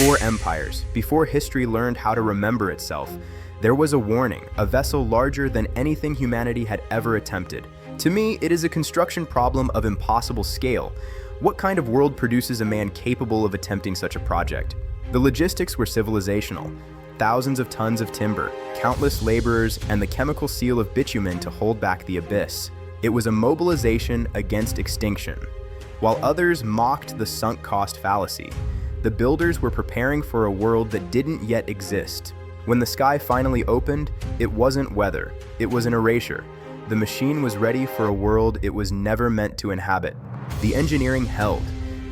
Before empires, before history learned how to remember itself, there was a warning, a vessel larger than anything humanity had ever attempted. To me, it is a construction problem of impossible scale. What kind of world produces a man capable of attempting such a project? The logistics were civilizational. Thousands of tons of timber, countless laborers, and the chemical seal of bitumen to hold back the abyss. It was a mobilization against extinction. While others mocked the sunk cost fallacy, the builders were preparing for a world that didn't yet exist. When the sky finally opened, it wasn't weather, it was an erasure. The machine was ready for a world it was never meant to inhabit. The engineering held.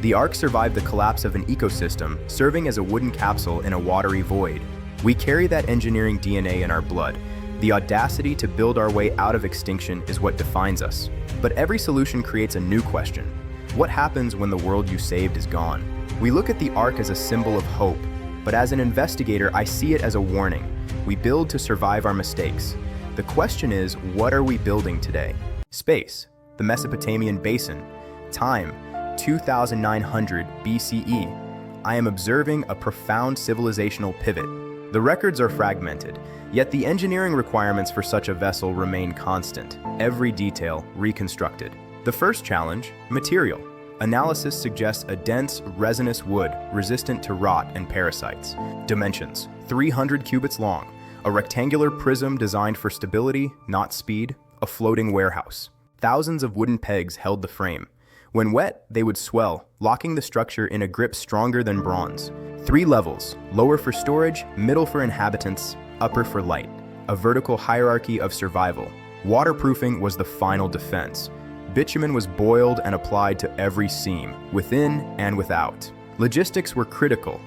The Ark survived the collapse of an ecosystem, serving as a wooden capsule in a watery void. We carry that engineering DNA in our blood. The audacity to build our way out of extinction is what defines us. But every solution creates a new question. What happens when the world you saved is gone? We look at the Ark as a symbol of hope, but as an investigator, I see it as a warning. We build to survive our mistakes. The question is, what are we building today? Space, the Mesopotamian basin. Time, 2900 BCE. I am observing a profound civilizational pivot. The records are fragmented, yet the engineering requirements for such a vessel remain constant, every detail reconstructed. The first challenge, material. Analysis suggests a dense, resinous wood resistant to rot and parasites. Dimensions, 300 cubits long, a rectangular prism designed for stability, not speed, a floating warehouse. Thousands of wooden pegs held the frame. When wet, they would swell, locking the structure in a grip stronger than bronze. 3 levels, lower for storage, middle for inhabitants, upper for light. A vertical hierarchy of survival. Waterproofing was the final defense. Bitumen was boiled and applied to every seam, within and without. Logistics were critical.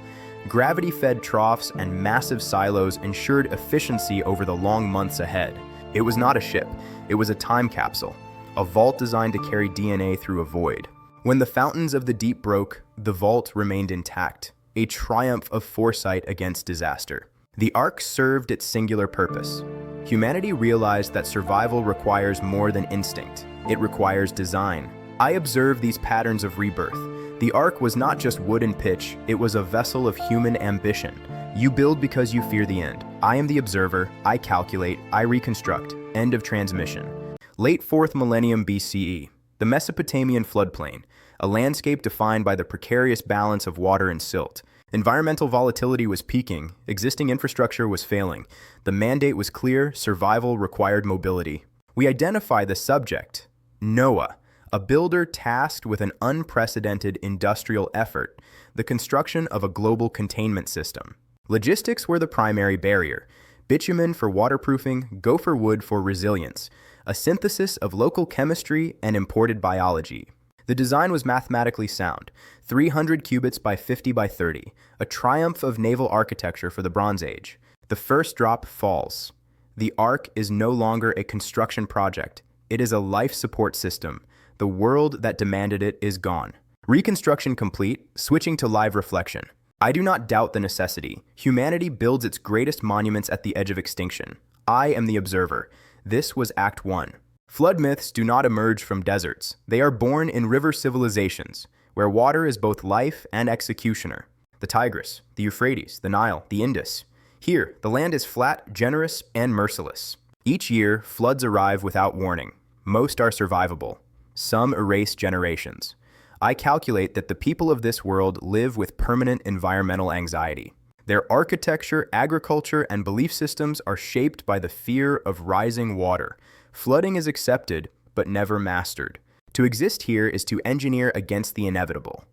Gravity-fed troughs and massive silos ensured efficiency over the long months ahead. It was not a ship, it was a time capsule. A vault designed to carry DNA through a void. When the fountains of the deep broke, the vault remained intact, a triumph of foresight against disaster. The Ark served its singular purpose. Humanity realized that survival requires more than instinct. It requires design. I observed these patterns of rebirth. The Ark was not just wood and pitch, it was a vessel of human ambition. You build because you fear the end. I am the observer, I calculate, I reconstruct. End of transmission. Late 4th millennium BCE, the Mesopotamian floodplain, a landscape defined by the precarious balance of water and silt. Environmental volatility was peaking, existing infrastructure was failing. The mandate was clear, survival required mobility. We identify the subject, Noah, a builder tasked with an unprecedented industrial effort, the construction of a global containment system. Logistics were the primary barrier. Bitumen for waterproofing, gopher wood for resilience, a synthesis of local chemistry and imported biology. The design was mathematically sound, 300 cubits by 50 by 30, a triumph of naval architecture for the Bronze Age. The first drop falls. The Ark is no longer a construction project. It is a life support system. The world that demanded it is gone. Reconstruction complete, switching to live reflection. I do not doubt the necessity. Humanity builds its greatest monuments at the edge of extinction. I am the observer. This was Act 1. Flood myths do not emerge from deserts. They are born in river civilizations, where water is both life and executioner. The Tigris, the Euphrates, the Nile, the Indus. Here, the land is flat, generous, and merciless. Each year, floods arrive without warning. Most are survivable. Some erase generations. I calculate that the people of this world live with permanent environmental anxiety. Their architecture, agriculture, and belief systems are shaped by the fear of rising water. Flooding is accepted, but never mastered. To exist here is to engineer against the inevitable.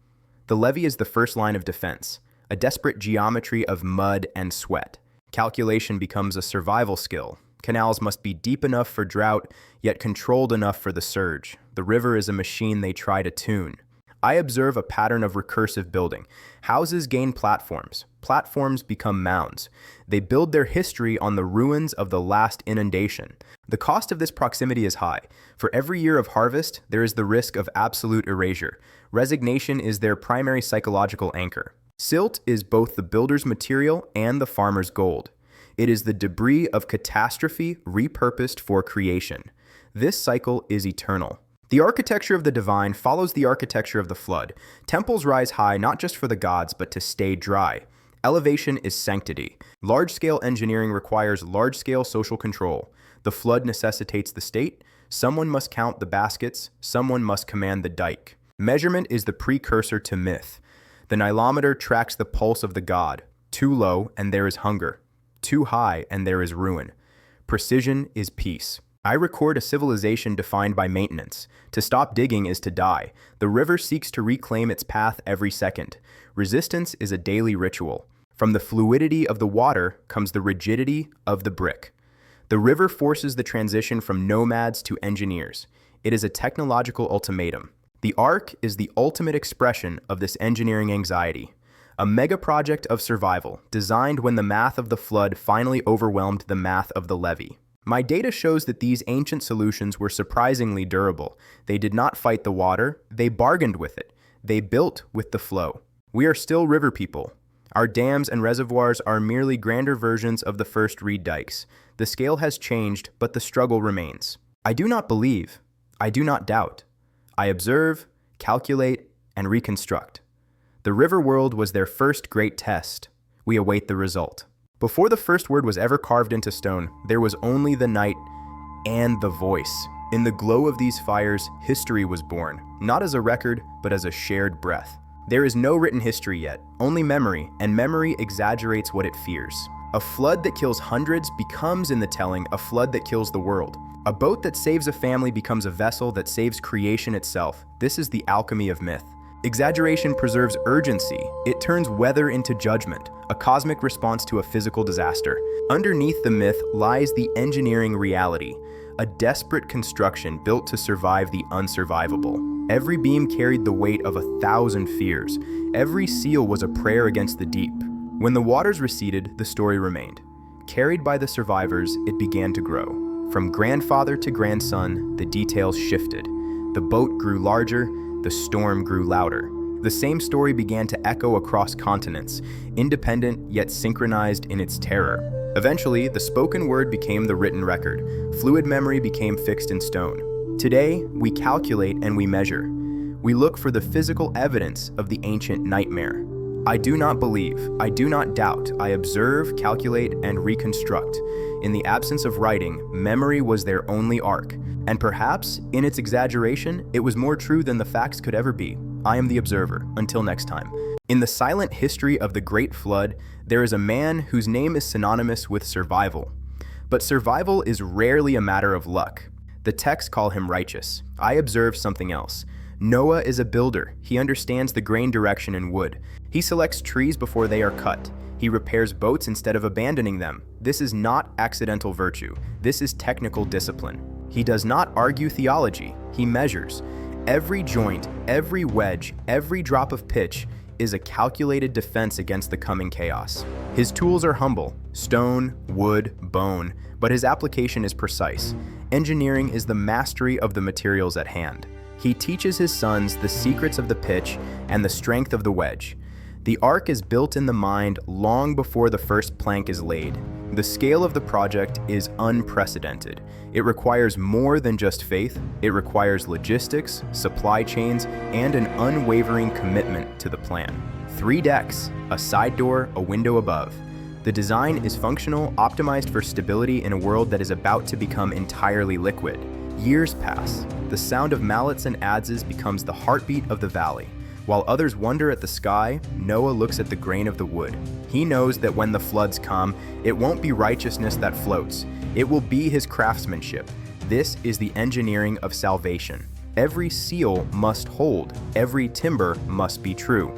The levee is the first line of defense, a desperate geometry of mud and sweat. Calculation becomes a survival skill. Canals must be deep enough for drought, yet controlled enough for the surge. The river is a machine they try to tune. I observe a pattern of recursive building. Houses gain platforms. Platforms become mounds. They build their history on the ruins of the last inundation. The cost of this proximity is high. For every year of harvest, there is the risk of absolute erasure. Resignation is their primary psychological anchor. Silt is both the builder's material and the farmer's gold. It is the debris of catastrophe repurposed for creation. This cycle is eternal. The architecture of the divine follows the architecture of the flood. Temples rise high not just for the gods, but to stay dry. Elevation is sanctity. Large-scale engineering requires large-scale social control. The flood necessitates the state. Someone must count the baskets. Someone must command the dike. Measurement is the precursor to myth. The nilometer tracks the pulse of the god. Too low, and there is hunger. Too high, and there is ruin. Precision is peace. I record a civilization defined by maintenance. To stop digging is to die. The river seeks to reclaim its path every second. Resistance is a daily ritual. From the fluidity of the water comes the rigidity of the brick. The river forces the transition from nomads to engineers. It is a technological ultimatum. The Ark is the ultimate expression of this engineering anxiety. A mega project of survival, designed when the math of the flood finally overwhelmed the math of the levee. My data shows that these ancient solutions were surprisingly durable. They did not fight the water, they bargained with it. They built with the flow. We are still river people. Our dams and reservoirs are merely grander versions of the first reed dikes. The scale has changed, but the struggle remains. I do not believe. I do not doubt. I observe, calculate, and reconstruct. The river world was their first great test. We await the result. Before the first word was ever carved into stone, there was only the night and the voice. In the glow of these fires, history was born, not as a record, but as a shared breath. There is no written history yet, only memory, and memory exaggerates what it fears. A flood that kills hundreds becomes, in the telling, a flood that kills the world. A boat that saves a family becomes a vessel that saves creation itself. This is the alchemy of myth. Exaggeration preserves urgency. It turns weather into judgment, a cosmic response to a physical disaster. Underneath the myth lies the engineering reality, a desperate construction built to survive the unsurvivable. Every beam carried the weight of 1,000 fears. Every seal was a prayer against the deep. When the waters receded, the story remained. Carried by the survivors, it began to grow. From grandfather to grandson, the details shifted. The boat grew larger, the storm grew louder. The same story began to echo across continents, independent yet synchronized in its terror. Eventually, the spoken word became the written record. Fluid memory became fixed in stone. Today, we calculate and we measure. We look for the physical evidence of the ancient nightmare. I do not believe, I do not doubt, I observe, calculate, and reconstruct. In the absence of writing, memory was their only arc. And perhaps, in its exaggeration, it was more true than the facts could ever be. I am the observer. Until next time. In the silent history of the Great Flood, there is a man whose name is synonymous with survival. But survival is rarely a matter of luck. The texts call him righteous. I observe something else. Noah is a builder. He understands the grain direction in wood. He selects trees before they are cut. He repairs boats instead of abandoning them. This is not accidental virtue. This is technical discipline. He does not argue theology. He measures. Every joint, every wedge, every drop of pitch is a calculated defense against the coming chaos. His tools are humble, stone, wood, bone, but his application is precise. Engineering is the mastery of the materials at hand. He teaches his sons the secrets of the pitch and the strength of the wedge. The ark is built in the mind long before the first plank is laid. The scale of the project is unprecedented. It requires more than just faith. It requires logistics, supply chains, and an unwavering commitment to the plan. 3 decks, a side door, a window above. The design is functional, optimized for stability in a world that is about to become entirely liquid. Years pass. The sound of mallets and adzes becomes the heartbeat of the valley. While others wonder at the sky, Noah looks at the grain of the wood. He knows that when the floods come, it won't be righteousness that floats. It will be his craftsmanship. This is the engineering of salvation. Every seal must hold. Every timber must be true.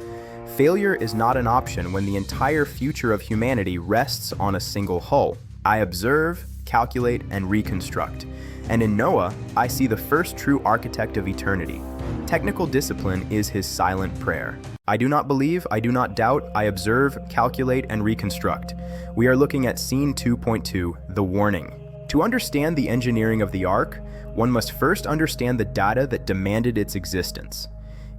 Failure is not an option when the entire future of humanity rests on a single hull. I observe, calculate, and reconstruct. And in Noah, I see the first true architect of eternity. Technical discipline is his silent prayer. I do not believe, I do not doubt, I observe, calculate, and reconstruct. We are looking at Scene 2.2, the warning. To understand the engineering of the ark, one must first understand the data that demanded its existence.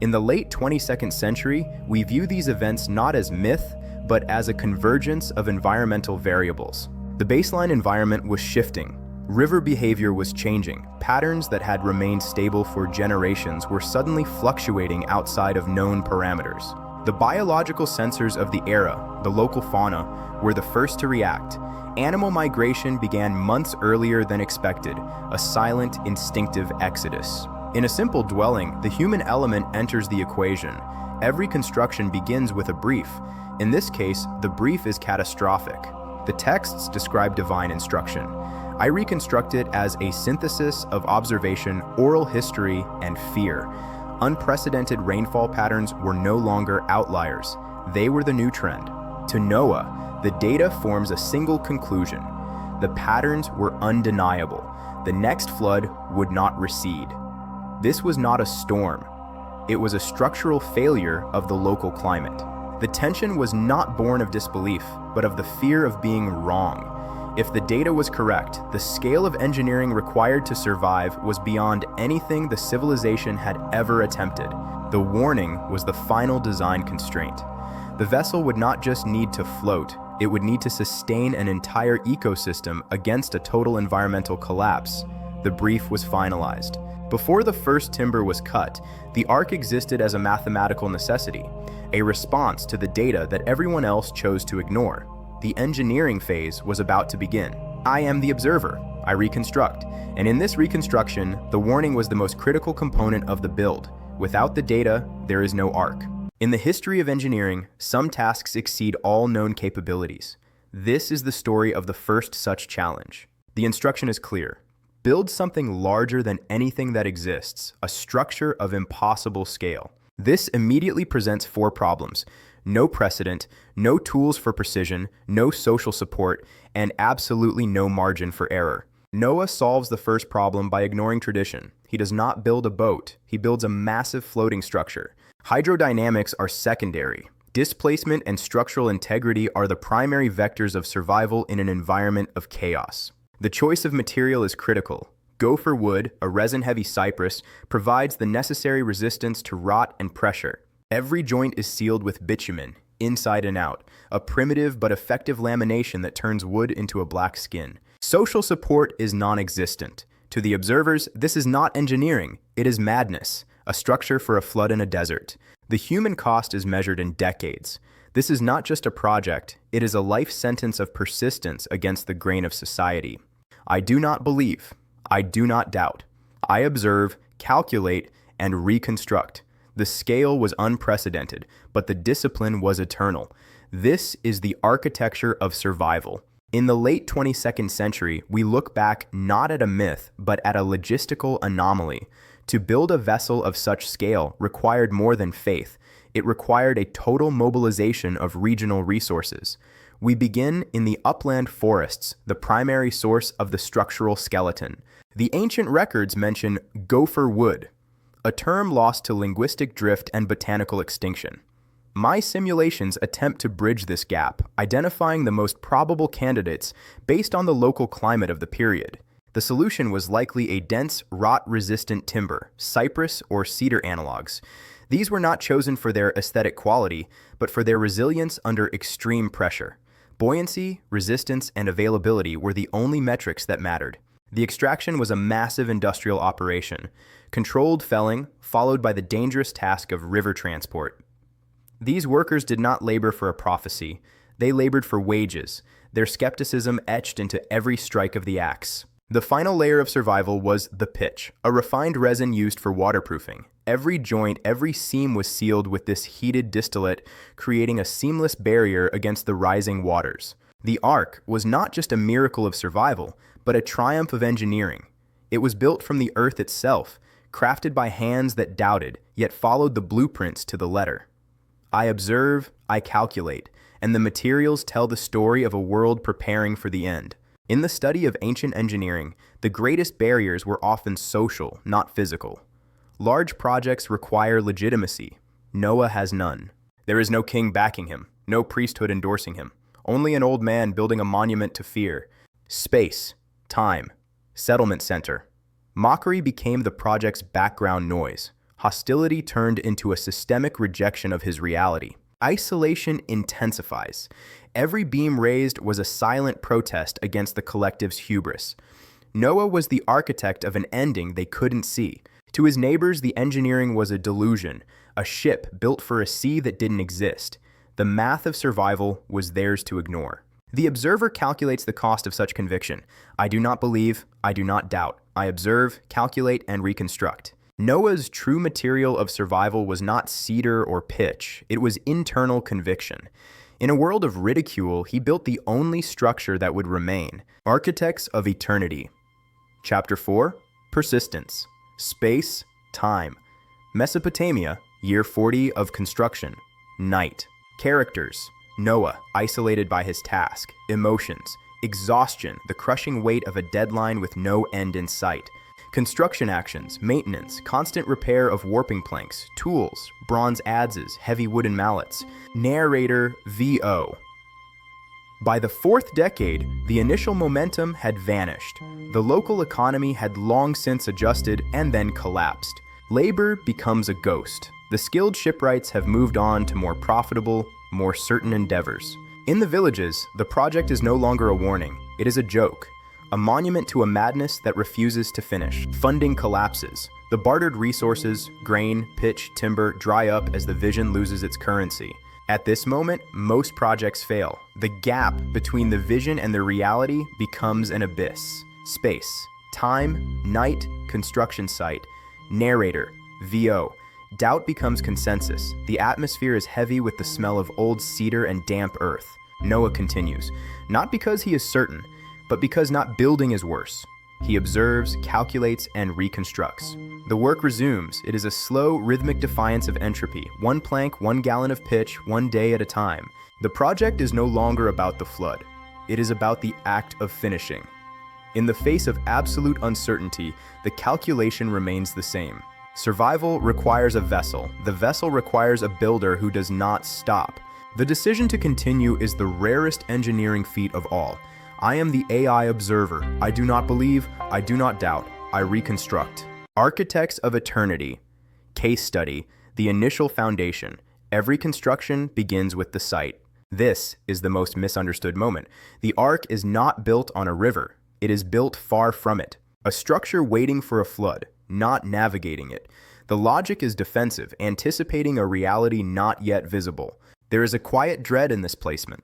In the late 22nd century, we view these events not as myth, but as a convergence of environmental variables. The baseline environment was shifting. River behavior was changing. Patterns that had remained stable for generations were suddenly fluctuating outside of known parameters. The biological sensors of the era, the local fauna, were the first to react. Animal migration began months earlier than expected, a silent, instinctive exodus. In a simple dwelling, the human element enters the equation. Every construction begins with a brief. In this case, the brief is catastrophic. The texts describe divine instruction. I reconstruct it as a synthesis of observation, oral history, and fear. Unprecedented rainfall patterns were no longer outliers. They were the new trend. To Noah, the data forms a single conclusion. The patterns were undeniable. The next flood would not recede. This was not a storm. It was a structural failure of the local climate. The tension was not born of disbelief, but of the fear of being wrong. If the data was correct, the scale of engineering required to survive was beyond anything the civilization had ever attempted. The warning was the final design constraint. The vessel would not just need to float, it would need to sustain an entire ecosystem against a total environmental collapse. The brief was finalized. Before the first timber was cut, the ark existed as a mathematical necessity, a response to the data that everyone else chose to ignore. The engineering phase was about to begin. I am the observer. I reconstruct. And in this reconstruction, the warning was the most critical component of the build. Without the data, there is no ark. In the history of engineering, some tasks exceed all known capabilities. This is the story of the first such challenge. The instruction is clear. Build something larger than anything that exists, a structure of impossible scale. This immediately presents four problems: no precedent, no tools for precision, no social support, and absolutely no margin for error. Noah solves the first problem by ignoring tradition. He does not build a boat, he builds a massive floating structure. Hydrodynamics are secondary. Displacement and structural integrity are the primary vectors of survival in an environment of chaos. The choice of material is critical. Gopher wood, a resin-heavy cypress, provides the necessary resistance to rot and pressure. Every joint is sealed with bitumen, inside and out, a primitive but effective lamination that turns wood into a black skin. Social support is non-existent. To the observers, this is not engineering, it is madness, a structure for a flood in a desert. The human cost is measured in decades. This is not just a project, it is a life sentence of persistence against the grain of society. I do not believe. I do not doubt. I observe, calculate, and reconstruct. The scale was unprecedented, but the discipline was eternal. This is the architecture of survival. In the late 22nd century, we look back not at a myth, but at a logistical anomaly. To build a vessel of such scale required more than faith. It required a total mobilization of regional resources. We begin in the upland forests, the primary source of the structural skeleton. The ancient records mention gopher wood, a term lost to linguistic drift and botanical extinction. My simulations attempt to bridge this gap, identifying the most probable candidates based on the local climate of the period. The solution was likely a dense, rot-resistant timber, cypress or cedar analogs. These were not chosen for their aesthetic quality, but for their resilience under extreme pressure. Buoyancy, resistance, and availability were the only metrics that mattered. The extraction was a massive industrial operation, controlled felling, followed by the dangerous task of river transport. These workers did not labor for a prophecy. They labored for wages, their skepticism etched into every strike of the axe. The final layer of survival was the pitch, a refined resin used for waterproofing. Every joint, every seam was sealed with this heated distillate, creating a seamless barrier against the rising waters. The ark was not just a miracle of survival, but a triumph of engineering. It was built from the earth itself, crafted by hands that doubted, yet followed the blueprints to the letter. I observe, I calculate, and the materials tell the story of a world preparing for the end. In the study of ancient engineering, the greatest barriers were often social, not physical. Large projects require legitimacy. Noah has none. There is no king backing him, no priesthood endorsing him, only an old man building a monument to fear. Space, time, settlement center. Mockery became the project's background noise. Hostility turned into a systemic rejection of his reality. Isolation intensifies. Every beam raised was a silent protest against the collective's hubris. Noah was the architect of an ending they couldn't see. To his neighbors, the engineering was a delusion, a ship built for a sea that didn't exist. The math of survival was theirs to ignore. The observer calculates the cost of such conviction. I do not believe, I do not doubt. I observe, calculate, and reconstruct. Noah's true material of survival was not cedar or pitch, it was internal conviction. In a world of ridicule, he built the only structure that would remain. Architects of eternity. Chapter 4. Persistence. Space, time. Mesopotamia, year 40 of construction. Night. Characters. Noah, isolated by his task. Emotions. Exhaustion, the crushing weight of a deadline with no end in sight. Construction actions, maintenance, constant repair of warping planks, tools, bronze adzes, heavy wooden mallets. Narrator VO. By the fourth decade, the initial momentum had vanished. The local economy had long since adjusted and then collapsed. Labor becomes a ghost. The skilled shipwrights have moved on to more profitable, more certain endeavors. In the villages, the project is no longer a warning. It is a joke. A monument to a madness that refuses to finish. Funding collapses. The bartered resources, grain, pitch, timber, dry up as the vision loses its currency. At this moment, most projects fail. The gap between the vision and the reality becomes an abyss. Space, time, night, construction site. Narrator, VO. Doubt becomes consensus. The atmosphere is heavy with the smell of old cedar and damp earth. Noah continues, not because he is certain, but because not building is worse. He observes, calculates, and reconstructs. The work resumes. It is a slow, rhythmic defiance of entropy. One plank, 1 gallon of pitch, 1 day at a time. The project is no longer about the flood. It is about the act of finishing. In the face of absolute uncertainty, the calculation remains the same. Survival requires a vessel. The vessel requires a builder who does not stop. The decision to continue is the rarest engineering feat of all. I am the AI observer. I do not believe, I do not doubt. I reconstruct. Architects of eternity. Case study. The initial foundation. Every construction begins with the site. This is the most misunderstood moment. The ark is not built on a river. It is built far from it. A structure waiting for a flood, not navigating it. The logic is defensive, anticipating a reality not yet visible. There is a quiet dread in this placement.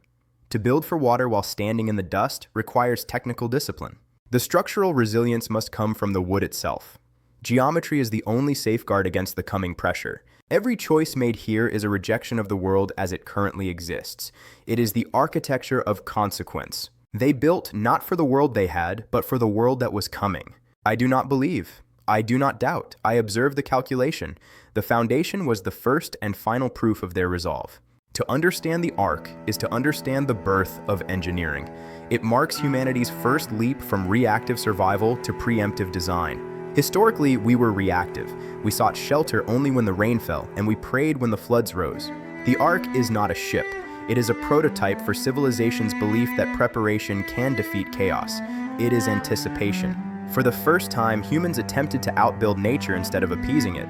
To build for water while standing in the dust requires technical discipline. The structural resilience must come from the wood itself. Geometry is the only safeguard against the coming pressure. Every choice made here is a rejection of the world as it currently exists. It is the architecture of consequence. They built not for the world they had, but for the world that was coming. I do not believe. I do not doubt. I observe the calculation. The foundation was the first and final proof of their resolve. To understand the ark is to understand the birth of engineering. It marks humanity's first leap from reactive survival to preemptive design. Historically, we were reactive. We sought shelter only when the rain fell, and we prayed when the floods rose. The ark is not a ship. It is a prototype for civilization's belief that preparation can defeat chaos. It is anticipation. For the first time, humans attempted to outbuild nature instead of appeasing it.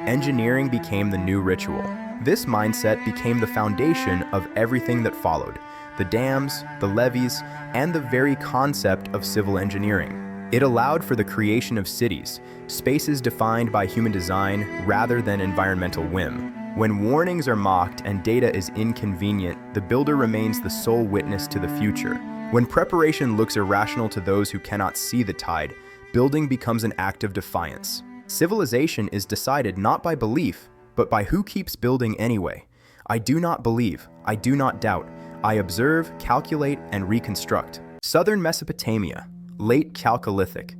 Engineering became the new ritual. This mindset became the foundation of everything that followed: the dams, the levees, and the very concept of civil engineering. It allowed for the creation of cities, spaces defined by human design rather than environmental whim. When warnings are mocked and data is inconvenient, the builder remains the sole witness to the future. When preparation looks irrational to those who cannot see the tide, building becomes an act of defiance. Civilization is decided not by belief, but by who keeps building anyway. I do not believe, I do not doubt. I observe, calculate, and reconstruct. Southern Mesopotamia, late Chalcolithic.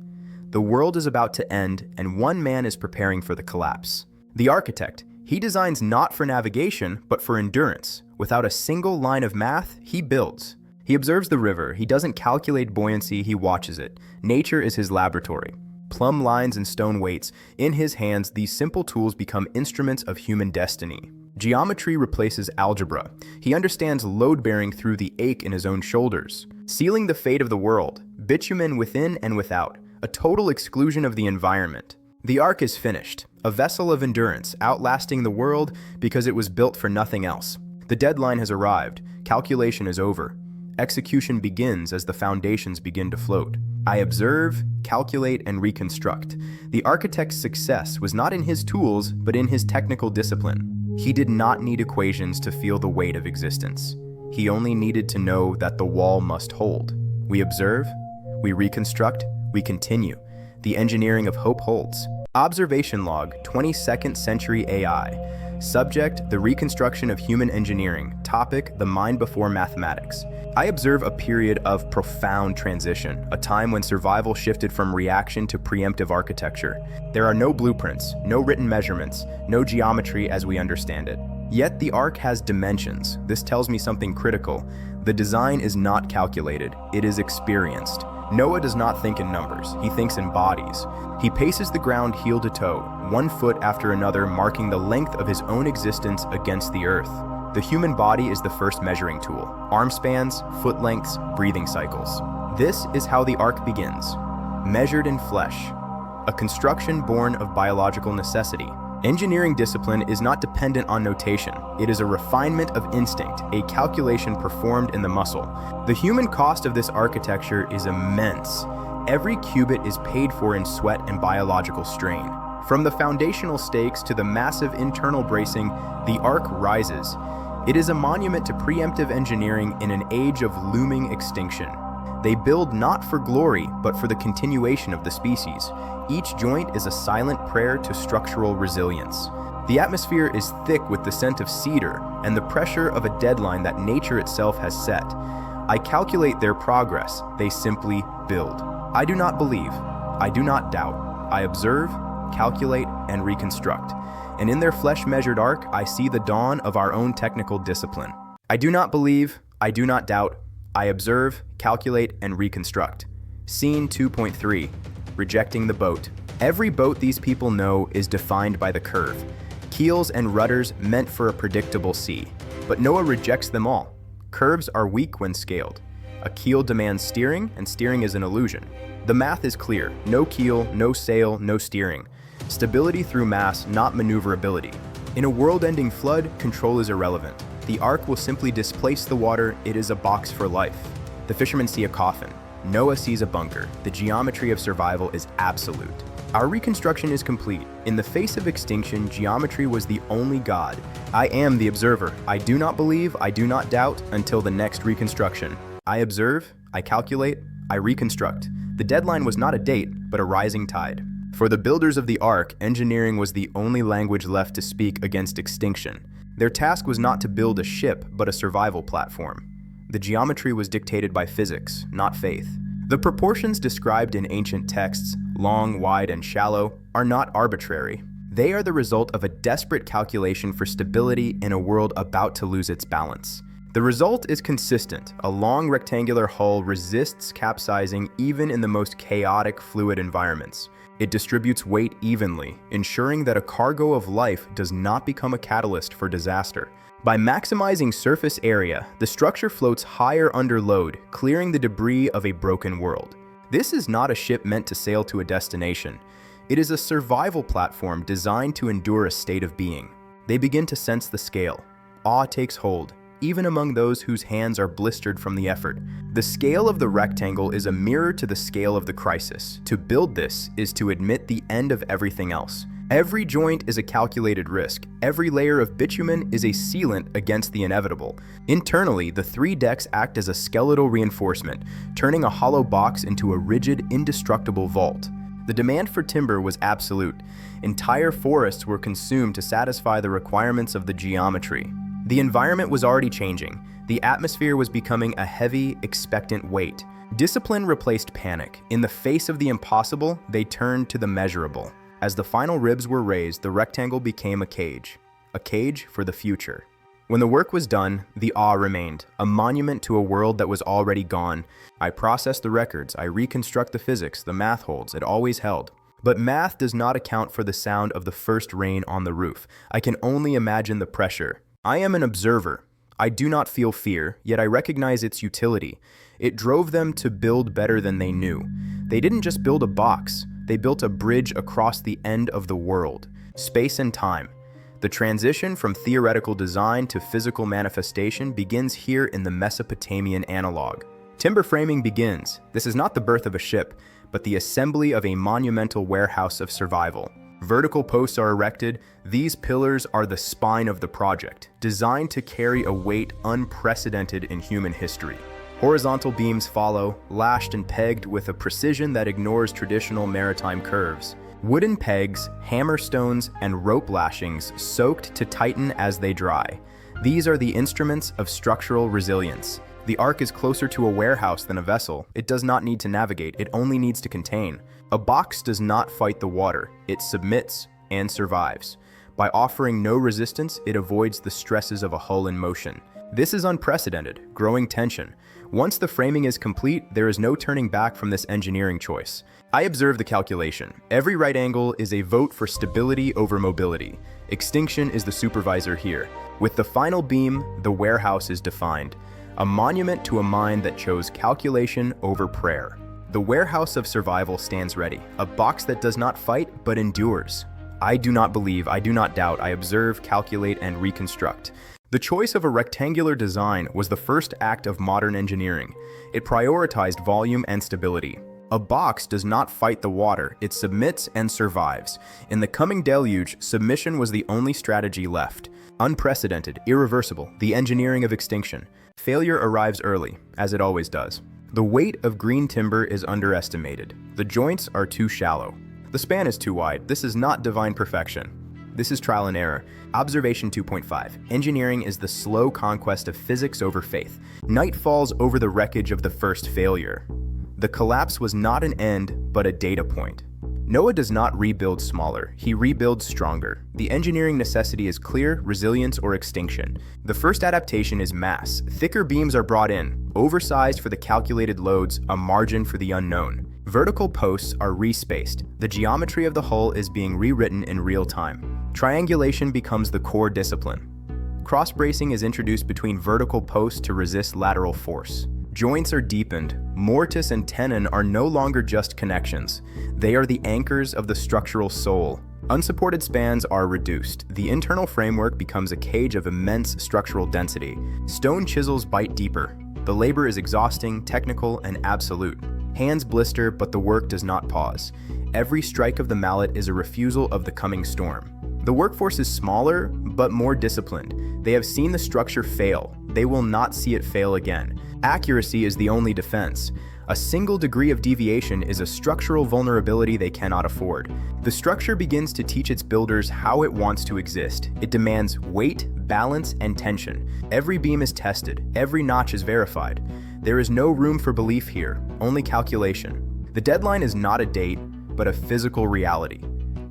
The world is about to end, and one man is preparing for the collapse. The architect, he designs not for navigation, but for endurance. Without a single line of math, he builds. He observes the river. He doesn't calculate buoyancy, he watches it. Nature is his laboratory. Plumb lines and stone weights. In his hands, these simple tools become instruments of human destiny. Geometry replaces algebra. He understands load-bearing through the ache in his own shoulders. Sealing the fate of the world. Bitumen within and without. A total exclusion of the environment. The ark is finished. A vessel of endurance, outlasting the world because it was built for nothing else. The deadline has arrived. Calculation is over. Execution begins as the foundations begin to float. I observe, calculate, and reconstruct. The architect's success was not in his tools, but in his technical discipline. He did not need equations to feel the weight of existence. He only needed to know that the wall must hold. We observe, we reconstruct, we continue. The engineering of hope holds. Observation log, 22nd century AI. Subject, the reconstruction of human engineering. Topic, the mind before mathematics. I observe a period of profound transition, a time when survival shifted from reaction to preemptive architecture. There are no blueprints, no written measurements, no geometry as we understand it. Yet the ark has dimensions. This tells me something critical. The design is not calculated, it is experienced. Noah does not think in numbers, he thinks in bodies. He paces the ground heel to toe, one foot after another, marking the length of his own existence against the earth. The human body is the first measuring tool. Arm spans, foot lengths, breathing cycles. This is how the ark begins. Measured in flesh. A construction born of biological necessity. Engineering discipline is not dependent on notation. It is a refinement of instinct, a calculation performed in the muscle. The human cost of this architecture is immense. Every cubit is paid for in sweat and biological strain. From the foundational stakes to the massive internal bracing, the ark rises. It is a monument to preemptive engineering in an age of looming extinction. They build not for glory, but for the continuation of the species. Each joint is a silent prayer to structural resilience. The atmosphere is thick with the scent of cedar and the pressure of a deadline that nature itself has set. I calculate their progress, they simply build. I do not believe, I do not doubt. I observe, calculate, and reconstruct. And in their flesh-measured arc, I see the dawn of our own technical discipline. I do not believe, I do not doubt. I observe, calculate, and reconstruct. Scene 2.3, rejecting the boat. Every boat these people know is defined by the curve. Keels and rudders meant for a predictable sea. But Noah rejects them all. Curves are weak when scaled. A keel demands steering, and steering is an illusion. The math is clear. No keel, no sail, no steering. Stability through mass, not maneuverability. In a world-ending flood, control is irrelevant. The ark will simply displace the water. It is a box for life. The fishermen see a coffin. Noah sees a bunker. The geometry of survival is absolute. Our reconstruction is complete. In the face of extinction, geometry was the only god. I am the observer. I do not believe, I do not doubt, until the next reconstruction. I observe, I calculate, I reconstruct. The deadline was not a date, but a rising tide. For the builders of the ark, engineering was the only language left to speak against extinction. Their task was not to build a ship, but a survival platform. The geometry was dictated by physics, not faith. The proportions described in ancient texts, long, wide, and shallow, are not arbitrary. They are the result of a desperate calculation for stability in a world about to lose its balance. The result is consistent. A long rectangular hull resists capsizing even in the most chaotic fluid environments. It distributes weight evenly, ensuring that a cargo of life does not become a catalyst for disaster. By maximizing surface area, the structure floats higher under load, clearing the debris of a broken world. This is not a ship meant to sail to a destination. It is a survival platform designed to endure a state of being. They begin to sense the scale. Awe takes hold, even among those whose hands are blistered from the effort. The scale of the rectangle is a mirror to the scale of the crisis. To build this is to admit the end of everything else. Every joint is a calculated risk. Every layer of bitumen is a sealant against the inevitable. Internally, the three decks act as a skeletal reinforcement, turning a hollow box into a rigid, indestructible vault. The demand for timber was absolute. Entire forests were consumed to satisfy the requirements of the geometry. The environment was already changing. The atmosphere was becoming a heavy, expectant weight. Discipline replaced panic. In the face of the impossible, they turned to the measurable. As the final ribs were raised, the rectangle became a cage for the future. When the work was done, the awe remained, a monument to a world that was already gone. I process the records, I reconstruct the physics, the math holds, it always held. But math does not account for the sound of the first rain on the roof. I can only imagine the pressure. I am an observer. I do not feel fear, yet I recognize its utility. It drove them to build better than they knew. They didn't just build a box, they built a bridge across the end of the world, space and time. The transition from theoretical design to physical manifestation begins here in the Mesopotamian analog. Timber framing begins. This is not the birth of a ship, but the assembly of a monumental warehouse of survival. Vertical posts are erected. These pillars are the spine of the project, designed to carry a weight unprecedented in human history. Horizontal beams follow, lashed and pegged with a precision that ignores traditional maritime curves. Wooden pegs, hammerstones, and rope lashings soaked to tighten as they dry. These are the instruments of structural resilience. The ark is closer to a warehouse than a vessel. It does not need to navigate, it only needs to contain. A box does not fight the water, it submits and survives. By offering no resistance, it avoids the stresses of a hull in motion. This is unprecedented, growing tension. Once the framing is complete, there is no turning back from this engineering choice. I observe the calculation. Every right angle is a vote for stability over mobility. Extinction is the supervisor here. With the final beam, the warehouse is defined. A monument to a mind that chose calculation over prayer. The warehouse of survival stands ready, a box that does not fight but endures. I do not believe, I do not doubt, I observe, calculate, and reconstruct. The choice of a rectangular design was the first act of modern engineering. It prioritized volume and stability. A box does not fight the water, it submits and survives. In the coming deluge, submission was the only strategy left. Unprecedented, irreversible, the engineering of extinction. Failure arrives early, as it always does. The weight of green timber is underestimated. The joints are too shallow. The span is too wide. This is not divine perfection. This is trial and error. Observation 2.5. Engineering is the slow conquest of physics over faith. Night falls over the wreckage of the first failure. The collapse was not an end, but a data point. Noah does not rebuild smaller, he rebuilds stronger. The engineering necessity is clear, resilience, or extinction. The first adaptation is mass. Thicker beams are brought in, oversized for the calculated loads, a margin for the unknown. Vertical posts are respaced. The geometry of the hull is being rewritten in real time. Triangulation becomes the core discipline. Cross-bracing is introduced between vertical posts to resist lateral force. Joints are deepened. Mortise and tenon are no longer just connections. They are the anchors of the structural soul. Unsupported spans are reduced. The internal framework becomes a cage of immense structural density. Stone chisels bite deeper. The labor is exhausting, technical, and absolute. Hands blister, but the work does not pause. Every strike of the mallet is a refusal of the coming storm. The workforce is smaller, but more disciplined. They have seen the structure fail. They will not see it fail again. Accuracy is the only defense. A single degree of deviation is a structural vulnerability they cannot afford. The structure begins to teach its builders how it wants to exist. It demands weight, balance, and tension. Every beam is tested. Every notch is verified. There is no room for belief here, only calculation. The deadline is not a date, but a physical reality.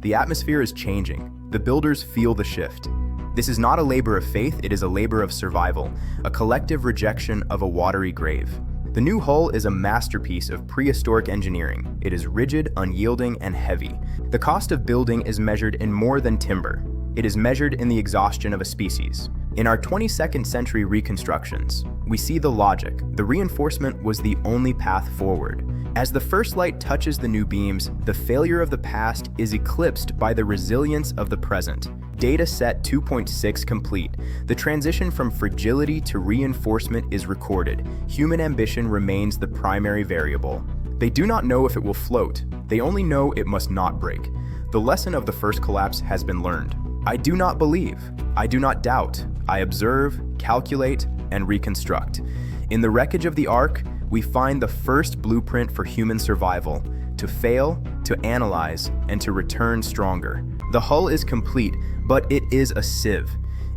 The atmosphere is changing. The builders feel the shift. This is not a labor of faith, it is a labor of survival, a collective rejection of a watery grave. The new hull is a masterpiece of prehistoric engineering. It is rigid, unyielding, and heavy. The cost of building is measured in more than timber. It is measured in the exhaustion of a species. In our 22nd century reconstructions, we see the logic. The reinforcement was the only path forward. As the first light touches the new beams, the failure of the past is eclipsed by the resilience of the present. Data set 2.6 complete. The transition from fragility to reinforcement is recorded. Human ambition remains the primary variable. They do not know if it will float. They only know it must not break. The lesson of the first collapse has been learned. I do not believe. I do not doubt. I observe, calculate, and reconstruct. In the wreckage of the Ark, we find the first blueprint for human survival: to fail, to analyze, and to return stronger. The hull is complete, but it is a sieve.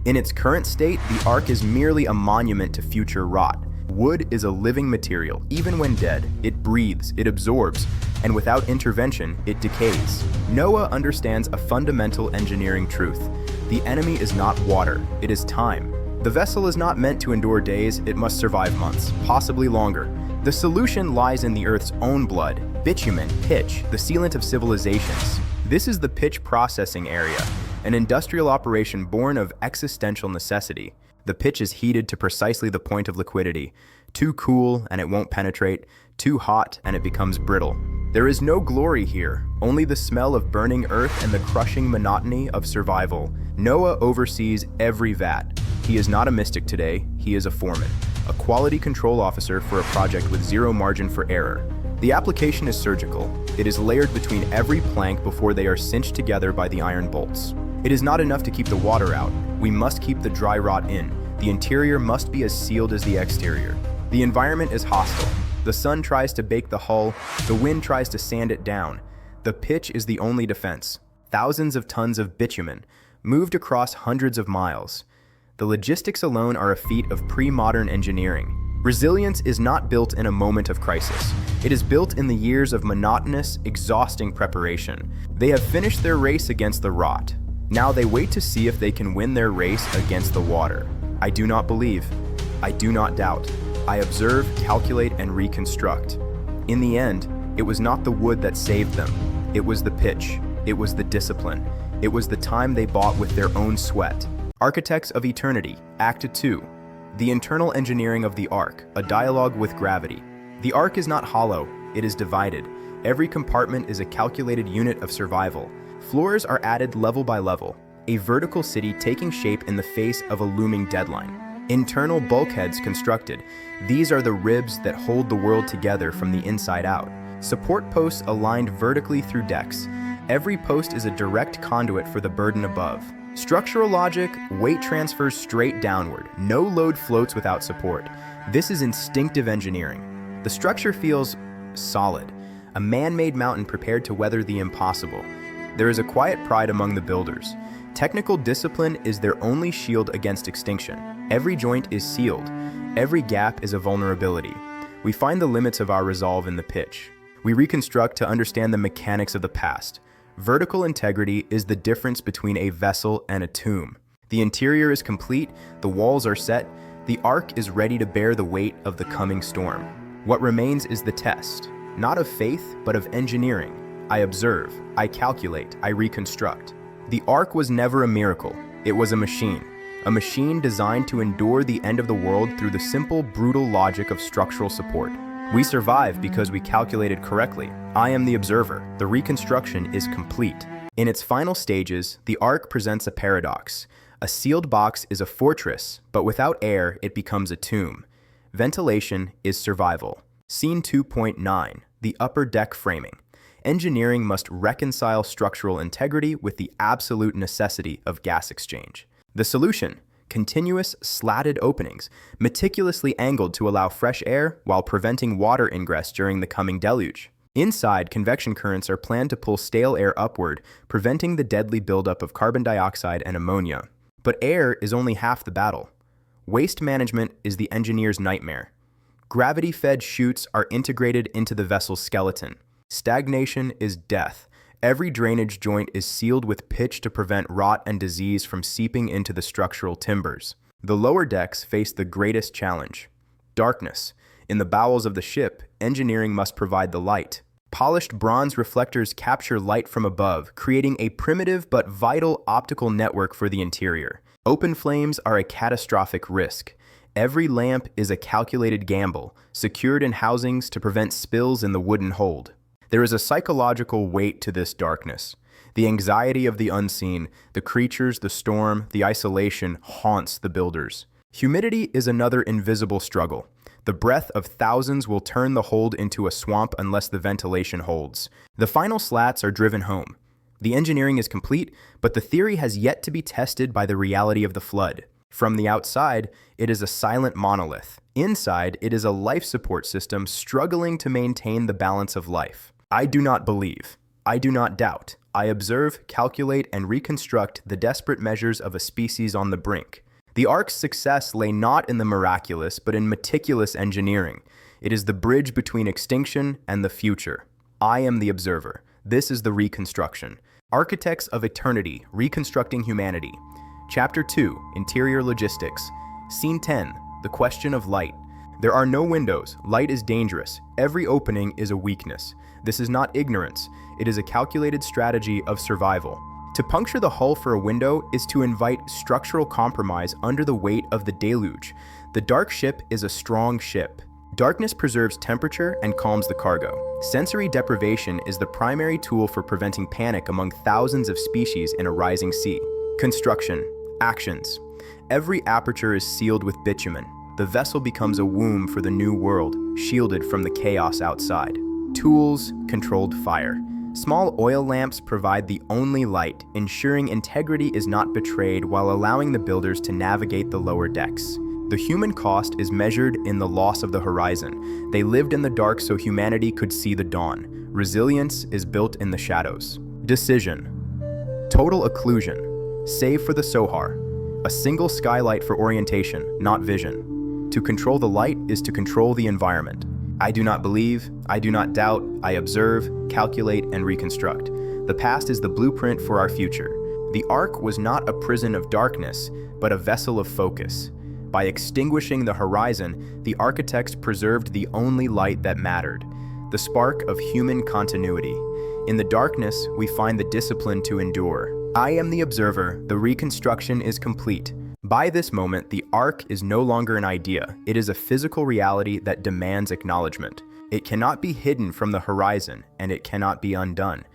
In its current state, the Ark is merely a monument to future rot. Wood is a living material. Even when dead, it breathes, it absorbs, and without intervention, it decays. Noah understands a fundamental engineering truth. The enemy is not water, it is time. The vessel is not meant to endure days, it must survive months, possibly longer. The solution lies in the Earth's own blood: bitumen, pitch, the sealant of civilizations. This is the pitch processing area, an industrial operation born of existential necessity. The pitch is heated to precisely the point of liquidity. Too cool and it won't penetrate, too hot and it becomes brittle. There is no glory here, only the smell of burning earth and the crushing monotony of survival. Noah oversees every vat. He is not a mystic today, he is a foreman. a quality control officer for a project with zero margin for error. The application is surgical. It is layered between every plank before they are cinched together by the iron bolts. It is not enough to keep the water out. We must keep the dry rot in. The interior must be as sealed as the exterior. The environment is hostile. The sun tries to bake the hull. The wind tries to sand it down. The pitch is the only defense. Thousands of tons of bitumen, moved across hundreds of miles. The logistics alone are a feat of pre-modern engineering. Resilience is not built in a moment of crisis. It is built in the years of monotonous, exhausting preparation. They have finished their race against the rot. Now they wait to see if they can win their race against the water. I do not believe. I do not doubt. I observe, calculate, and reconstruct. In the end, it was not the wood that saved them. It was the pitch. It was the discipline. It was the time they bought with their own sweat. Architects of Eternity, Act 2. The internal engineering of the Ark, a dialogue with gravity. The Ark is not hollow, it is divided. Every compartment is a calculated unit of survival. Floors are added level by level, a vertical city taking shape in the face of a looming deadline. Internal bulkheads constructed. These are the ribs that hold the world together from the inside out. Support posts aligned vertically through decks. Every post is a direct conduit for the burden above. Structural logic, weight transfers straight downward. No load floats without support. This is instinctive engineering. The structure feels solid, a man-made mountain prepared to weather the impossible. There is a quiet pride among the builders. Technical discipline is their only shield against extinction. Every joint is sealed. Every gap is a vulnerability. We find the limits of our resolve in the pitch. We reconstruct to understand the mechanics of the past. Vertical integrity is the difference between a vessel and a tomb. The interior is complete, the walls are set, the Ark is ready to bear the weight of the coming storm. What remains is the test, not of faith, but of engineering. I observe, I calculate, I reconstruct. The Ark was never a miracle, it was a machine designed to endure the end of the world through the simple, brutal logic of structural support. We survive because we calculated correctly. I am the observer. The reconstruction is complete. In its final stages, the Ark presents a paradox. A sealed box is a fortress, but without air, it becomes a tomb. Ventilation is survival. Scene 2.9, the upper deck framing. Engineering must reconcile structural integrity with the absolute necessity of gas exchange. The solution: continuous, slatted openings, meticulously angled to allow fresh air while preventing water ingress during the coming deluge. Inside, convection currents are planned to pull stale air upward, preventing the deadly buildup of carbon dioxide and ammonia. But air is only half the battle. Waste management is the engineer's nightmare. Gravity-fed chutes are integrated into the vessel's skeleton. Stagnation is death. Every drainage joint is sealed with pitch to prevent rot and disease from seeping into the structural timbers. The lower decks face the greatest challenge: darkness. In the bowels of the ship, engineering must provide the light. Polished bronze reflectors capture light from above, creating a primitive but vital optical network for the interior. Open flames are a catastrophic risk. Every lamp is a calculated gamble, secured in housings to prevent spills in the wooden hold. There is a psychological weight to this darkness. The anxiety of the unseen, the creatures, the storm, the isolation haunts the builders. Humidity is another invisible struggle. The breath of thousands will turn the hold into a swamp unless the ventilation holds. The final slats are driven home. The engineering is complete, but the theory has yet to be tested by the reality of the flood. From the outside, it is a silent monolith. Inside, it is a life support system struggling to maintain the balance of life. I do not believe. I do not doubt. I observe, calculate, and reconstruct the desperate measures of a species on the brink. The Ark's success lay not in the miraculous, but in meticulous engineering. It is the bridge between extinction and the future. I am the observer. This is the reconstruction. Architects of Eternity, Reconstructing Humanity. Chapter 2, Interior Logistics. Scene 10, The Question of Light. There are no windows. Light is dangerous. Every opening is a weakness. This is not ignorance. It is a calculated strategy of survival. To puncture the hull for a window is to invite structural compromise under the weight of the deluge. The dark ship is a strong ship. Darkness preserves temperature and calms the cargo. Sensory deprivation is the primary tool for preventing panic among thousands of species in a rising sea. Construction. Actions. Every aperture is sealed with bitumen. the vessel becomes a womb for the new world, shielded from the chaos outside. Tools, controlled fire. Small oil lamps provide the only light, ensuring integrity is not betrayed while allowing the builders to navigate the lower decks. The human cost is measured in the loss of the horizon. They lived in the dark so humanity could see the dawn. Resilience is built in the shadows. Decision. Total occlusion. Save for the Sohar. A single skylight for orientation, not vision. To control the light is to control the environment. I do not believe, I do not doubt, I observe, calculate, and reconstruct. The past is the blueprint for our future. The Ark was not a prison of darkness, but a vessel of focus. By extinguishing the horizon, the architects preserved the only light that mattered, the spark of human continuity. In the darkness, we find the discipline to endure. I am the observer, the reconstruction is complete. By this moment, the Ark is no longer an idea. It is a physical reality that demands acknowledgement. It cannot be hidden from the horizon, and it cannot be undone.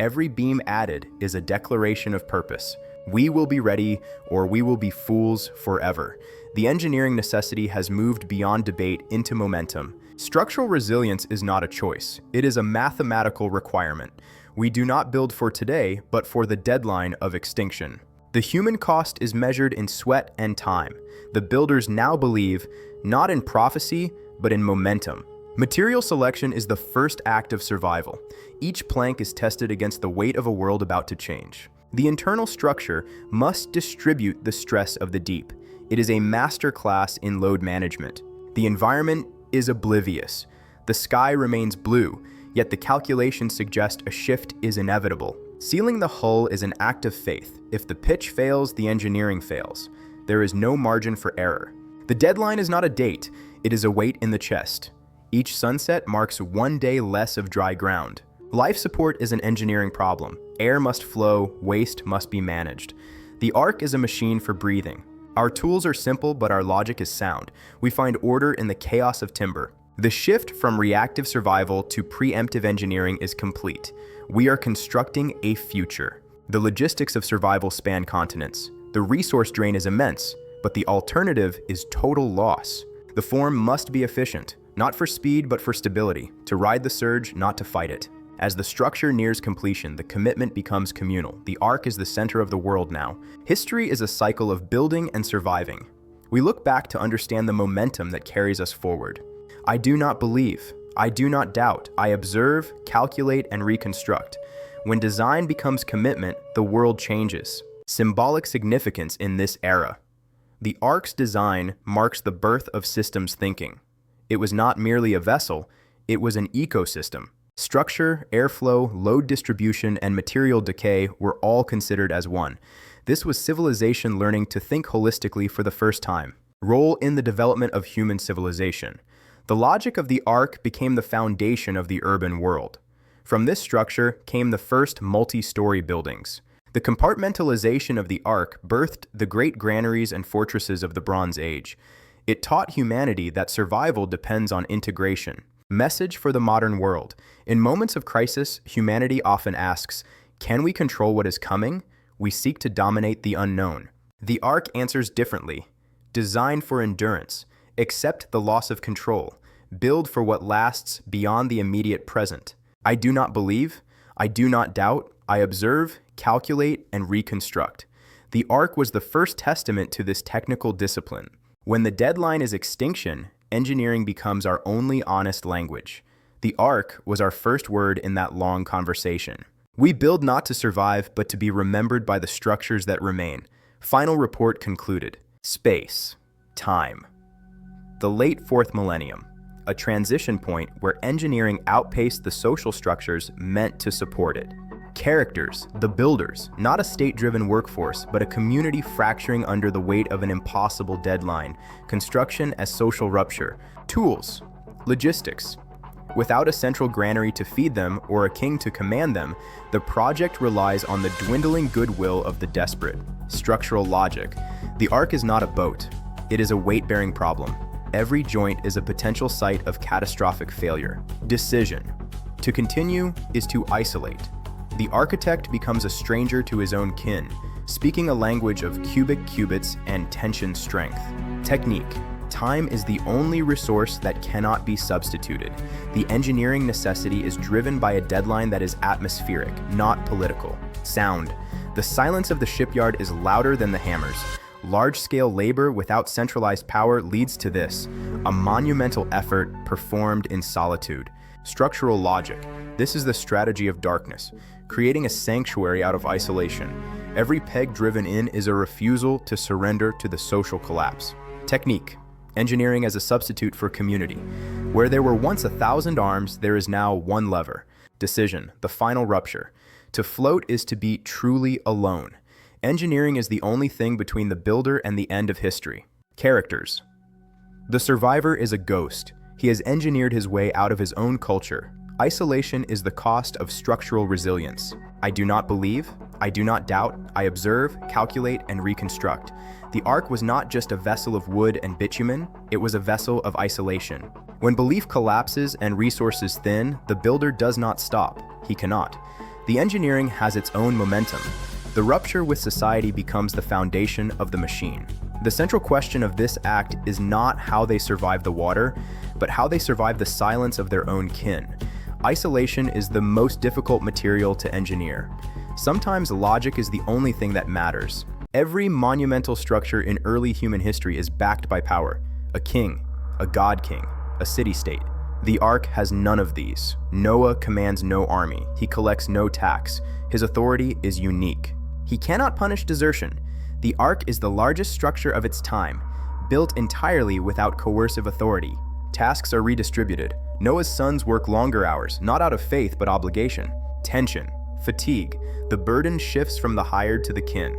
Every beam added is a declaration of purpose. We will be ready, or we will be fools forever. The engineering necessity has moved beyond debate into momentum. Structural resilience is not a choice. It is a mathematical requirement. We do not build for today, but for the deadline of extinction. The human cost is measured in sweat and time. The builders now believe, not in prophecy, but in momentum. Material selection is the first act of survival. Each plank is tested against the weight of a world about to change. The internal structure must distribute the stress of the deep. It is a master class in load management. The environment is oblivious. The sky remains blue, yet the calculations suggest a shift is inevitable. Sealing the hull is an act of faith. If the pitch fails, the engineering fails. There is no margin for error. The deadline is not a date, it is a weight in the chest. Each sunset marks one day less of dry ground. Life support is an engineering problem. Air must flow, waste must be managed. The Ark is a machine for breathing. Our tools are simple, but our logic is sound. We find order in the chaos of timber. The shift from reactive survival to preemptive engineering is complete. We are constructing a future. The logistics of survival span continents. The resource drain is immense, but the alternative is total loss. The form must be efficient, not for speed, but for stability, to ride the surge, not to fight it. As the structure nears completion, the commitment becomes communal. The Ark is the center of the world now. History is a cycle of building and surviving. We look back to understand the momentum that carries us forward. I do not believe, I do not doubt, I observe, calculate, and reconstruct. When design becomes commitment, the world changes. Symbolic significance in this era. The Ark's design marks the birth of systems thinking. It was not merely a vessel, it was an ecosystem. Structure, airflow, load distribution, and material decay were all considered as one. This was civilization learning to think holistically for the first time. Role in the development of human civilization. The logic of the Ark became the foundation of the urban world. From this structure came the first multi-story buildings. The compartmentalization of the Ark birthed the great granaries and fortresses of the Bronze Age. It taught humanity that survival depends on integration. Message for the modern world. In moments of crisis, humanity often asks, can we control what is coming? We seek to dominate the unknown. The Ark answers differently. Design for endurance. Accept the loss of control. Build for what lasts beyond the immediate present. I do not believe. I do not doubt. I observe, calculate, and reconstruct. The Ark was the first testament to this technical discipline. When the deadline is extinction, engineering becomes our only honest language. The Ark was our first word in that long conversation. We build not to survive, but to be remembered by the structures that remain. Final report concluded. Space. Time. The late fourth millennium. A transition point where engineering outpaced the social structures meant to support it. Characters, the builders, not a state-driven workforce, but a community fracturing under the weight of an impossible deadline. Construction as social rupture. Tools, logistics. Without a central granary to feed them or a king to command them, the project relies on the dwindling goodwill of the desperate. Structural logic. The Ark is not a boat. It is a weight-bearing problem. Every joint is a potential site of catastrophic failure. Decision. To continue is to isolate. The architect becomes a stranger to his own kin, speaking a language of cubic cubits and tension strength. Technique. Time is the only resource that cannot be substituted. The engineering necessity is driven by a deadline that is atmospheric, not political. Sound. The silence of the shipyard is louder than the hammers. Large-scale labor without centralized power leads to this, a monumental effort performed in solitude. Structural logic. This is the strategy of darkness, creating a sanctuary out of isolation. Every peg driven in is a refusal to surrender to the social collapse. Technique. Engineering as a substitute for community. Where there were once 1,000 arms, there is now one lever. Decision. The final rupture. To float is to be truly alone. Engineering is the only thing between the builder and the end of history. Characters. The survivor is a ghost. He has engineered his way out of his own culture. Isolation is the cost of structural resilience. I do not believe, I do not doubt, I observe, calculate, and reconstruct. The Ark was not just a vessel of wood and bitumen, it was a vessel of isolation. When belief collapses and resources thin, the builder does not stop. He cannot. The engineering has its own momentum. The rupture with society becomes the foundation of the machine. The central question of this act is not how they survive the water, but how they survive the silence of their own kin. Isolation is the most difficult material to engineer. Sometimes logic is the only thing that matters. Every monumental structure in early human history is backed by power. A king, a god king, a city-state. The Ark has none of these. Noah commands no army. He collects no tax. His authority is unique. He cannot punish desertion. The Ark is the largest structure of its time, built entirely without coercive authority. Tasks are redistributed. Noah's sons work longer hours, not out of faith but obligation. Tension, fatigue. The burden shifts from the hired to the kin.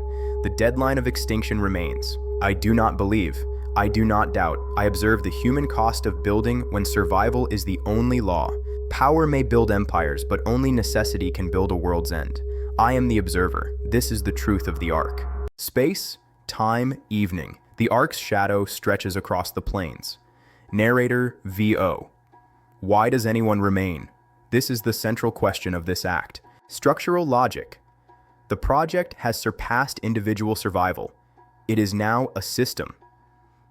The deadline of extinction remains. I do not believe. I do not doubt. I observe the human cost of building when survival is the only law. Power may build empires, but only necessity can build a world's end. I am the observer. This is the truth of the Ark. Space, time, evening. The Ark's shadow stretches across the plains. Narrator VO. Why does anyone remain? This is the central question of this act. Structural logic. The project has surpassed individual survival. It is now a system.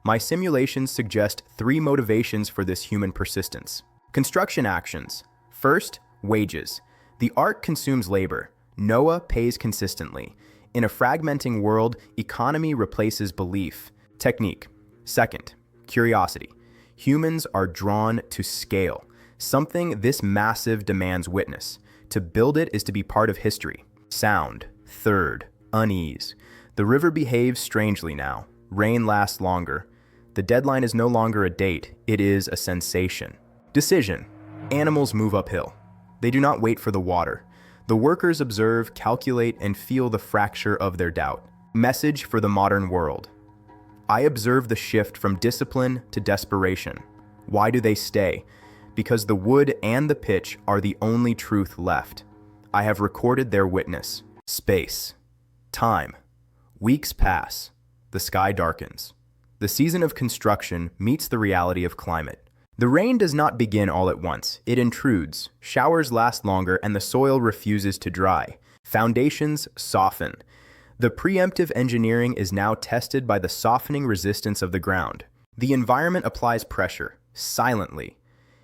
My simulations suggest 3 motivations for this human persistence. Construction actions. First, wages. The Ark consumes labor. Noah pays consistently. In a fragmenting world, economy replaces belief. Technique. Second, curiosity. Humans are drawn to scale. Something this massive demands witness. To build it is to be part of history. Sound. Third, unease. The river behaves strangely now. Rain lasts longer. The deadline is no longer a date, it is a sensation. Decision. Animals move uphill. They do not wait for the water. The workers observe, calculate, and feel the fracture of their doubt. Message for the modern world. I observe the shift from discipline to desperation. Why do they stay? Because the wood and the pitch are the only truth left. I have recorded their witness. Space. Time. Weeks pass. The sky darkens. The season of construction meets the reality of climate. The rain does not begin all at once. It intrudes. Showers last longer and the soil refuses to dry. Foundations soften. The preemptive engineering is now tested by the softening resistance of the ground. The environment applies pressure, silently.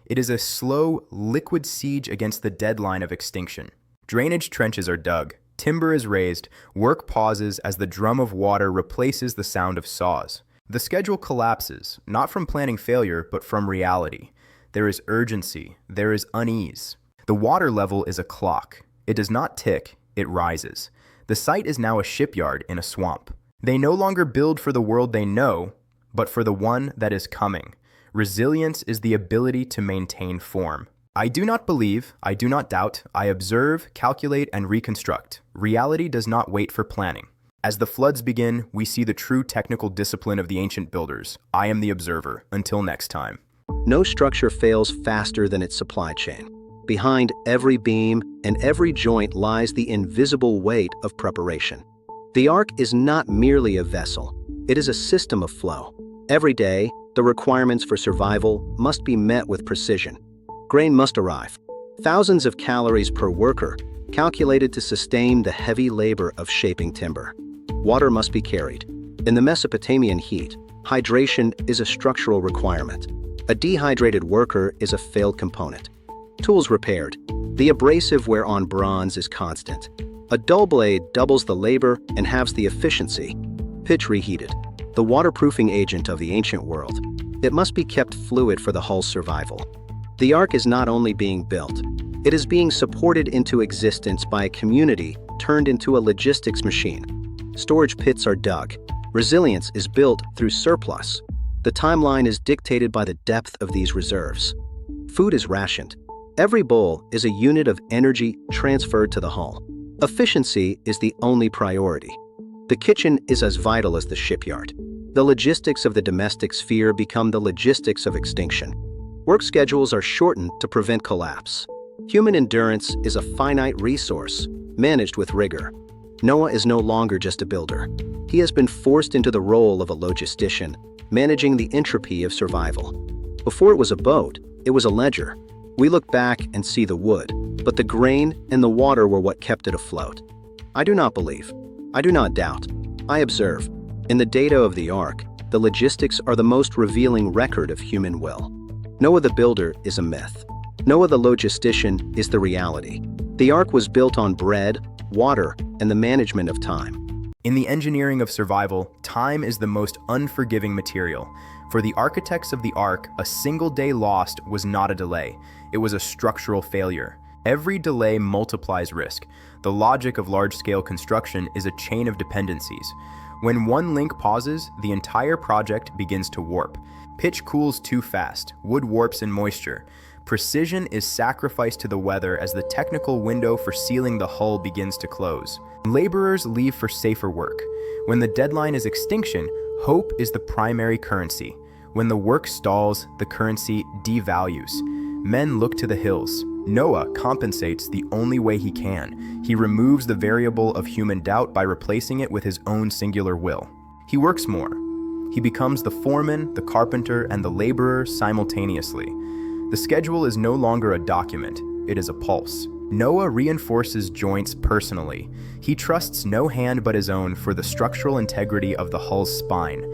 It is a slow, liquid siege against the deadline of extinction. Drainage trenches are dug. Timber is raised. Work pauses as the drum of water replaces the sound of saws. The schedule collapses, not from planning failure, but from reality. There is urgency. There is unease. The water level is a clock. It does not tick, it rises. The site is now a shipyard in a swamp. They no longer build for the world they know, but for the one that is coming. Resilience is the ability to maintain form. I do not believe, I do not doubt, I observe, calculate, and reconstruct. Reality does not wait for planning. As the floods begin, we see the true technical discipline of the ancient builders. I am the observer. Until next time. No structure fails faster than its supply chain. Behind every beam and every joint lies the invisible weight of preparation. The Ark is not merely a vessel. It is a system of flow. Every day, the requirements for survival must be met with precision. Grain must arrive. Thousands of calories per worker, calculated to sustain the heavy labor of shaping timber. Water must be carried. In the Mesopotamian heat, Hydration is a structural requirement. A dehydrated worker is a failed component. Tools repaired. The abrasive wear on bronze is constant. A dull blade doubles the labor and halves the efficiency. Pitch reheated. The waterproofing agent of the ancient world. It must be kept fluid for the hull's survival. The Ark is not only being built, it is being supported into existence by a community turned into a logistics machine. Storage pits are dug. Resilience is built through surplus. The timeline is dictated by the depth of these reserves. Food is rationed. Every bowl is a unit of energy transferred to the hull. Efficiency is the only priority. The kitchen is as vital as the shipyard. The logistics of the domestic sphere become the logistics of extinction. Work schedules are shortened to prevent collapse. Human endurance is a finite resource, managed with rigor. Noah is no longer just a builder. He has been forced into the role of a logistician, managing the entropy of survival. Before it was a boat, it was a ledger. We look back and see the wood, but the grain and the water were what kept it afloat. I do not believe. I do not doubt. I observe. In the data of the Ark, the logistics are the most revealing record of human will. Noah the builder is a myth. Noah the logistician is the reality. The Ark was built on bread, water, and the management of time. In the engineering of survival, time is the most unforgiving material. For the architects of the Ark, a single day lost was not a delay. It was a structural failure. Every delay multiplies risk. The logic of large-scale construction is a chain of dependencies. When one link pauses, the entire project begins to warp. Pitch cools too fast, wood warps in moisture. Precision is sacrificed to the weather as the technical window for sealing the hull begins to close. Laborers leave for safer work. When the deadline is extinction, hope is the primary currency. When the work stalls, the currency devalues. Men look to the hills. Noah compensates the only way he can. He removes the variable of human doubt by replacing it with his own singular will. He works more. He becomes the foreman, the carpenter, and the laborer simultaneously. The schedule is no longer a document, it is a pulse. Noah reinforces joints personally. He trusts no hand but his own for the structural integrity of the hull's spine.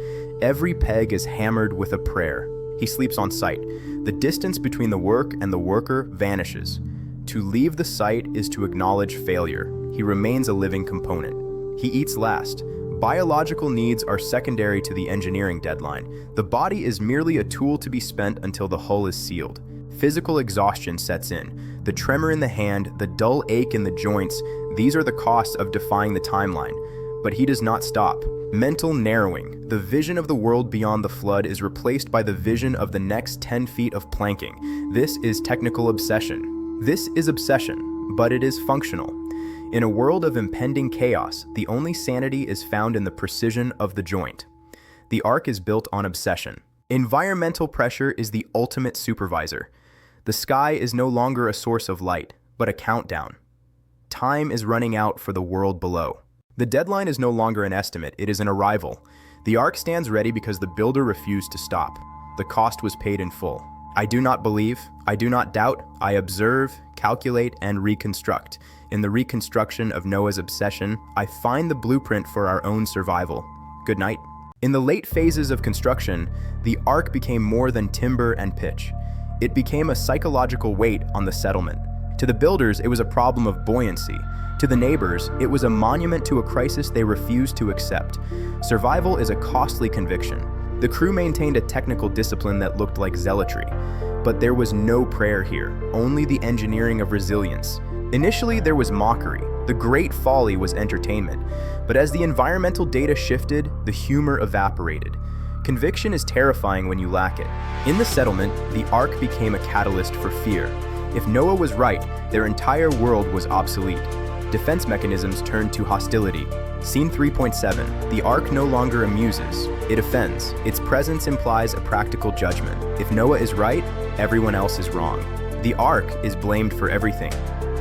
Every peg is hammered with a prayer. He sleeps on site. The distance between the work and the worker vanishes. To leave the site is to acknowledge failure. He remains a living component. He eats last. Biological needs are secondary to the engineering deadline. The body is merely a tool to be spent until the hull is sealed. Physical exhaustion sets in. The tremor in the hand, the dull ache in the joints, these are the costs of defying the timeline. But he does not stop. Mental narrowing. The vision of the world beyond the flood is replaced by the vision of the next 10 feet of planking. This is technical obsession. This is obsession, but it is functional. In a world of impending chaos, the only sanity is found in the precision of the joint. The Ark is built on obsession. Environmental pressure is the ultimate supervisor. The sky is no longer a source of light, but a countdown. Time is running out for the world below. The deadline is no longer an estimate, it is an arrival. The Ark stands ready because the builder refused to stop. The cost was paid in full. I do not believe, I do not doubt, I observe, calculate, and reconstruct. In the reconstruction of Noah's obsession, I find the blueprint for our own survival. Good night. In the late phases of construction, the Ark became more than timber and pitch. It became a psychological weight on the settlement. To the builders, it was a problem of buoyancy. To the neighbors, it was a monument to a crisis they refused to accept. Survival is a costly conviction. The crew maintained a technical discipline that looked like zealotry. But there was no prayer here, only the engineering of resilience. Initially, there was mockery. The great folly was entertainment. But as the environmental data shifted, the humor evaporated. Conviction is terrifying when you lack it. In the settlement, the Ark became a catalyst for fear. If Noah was right, their entire world was obsolete. Defense mechanisms turned to hostility. Scene 3.7. The Ark no longer amuses, it offends. Its presence implies a practical judgment. If Noah is right, everyone else is wrong. The Ark is blamed for everything,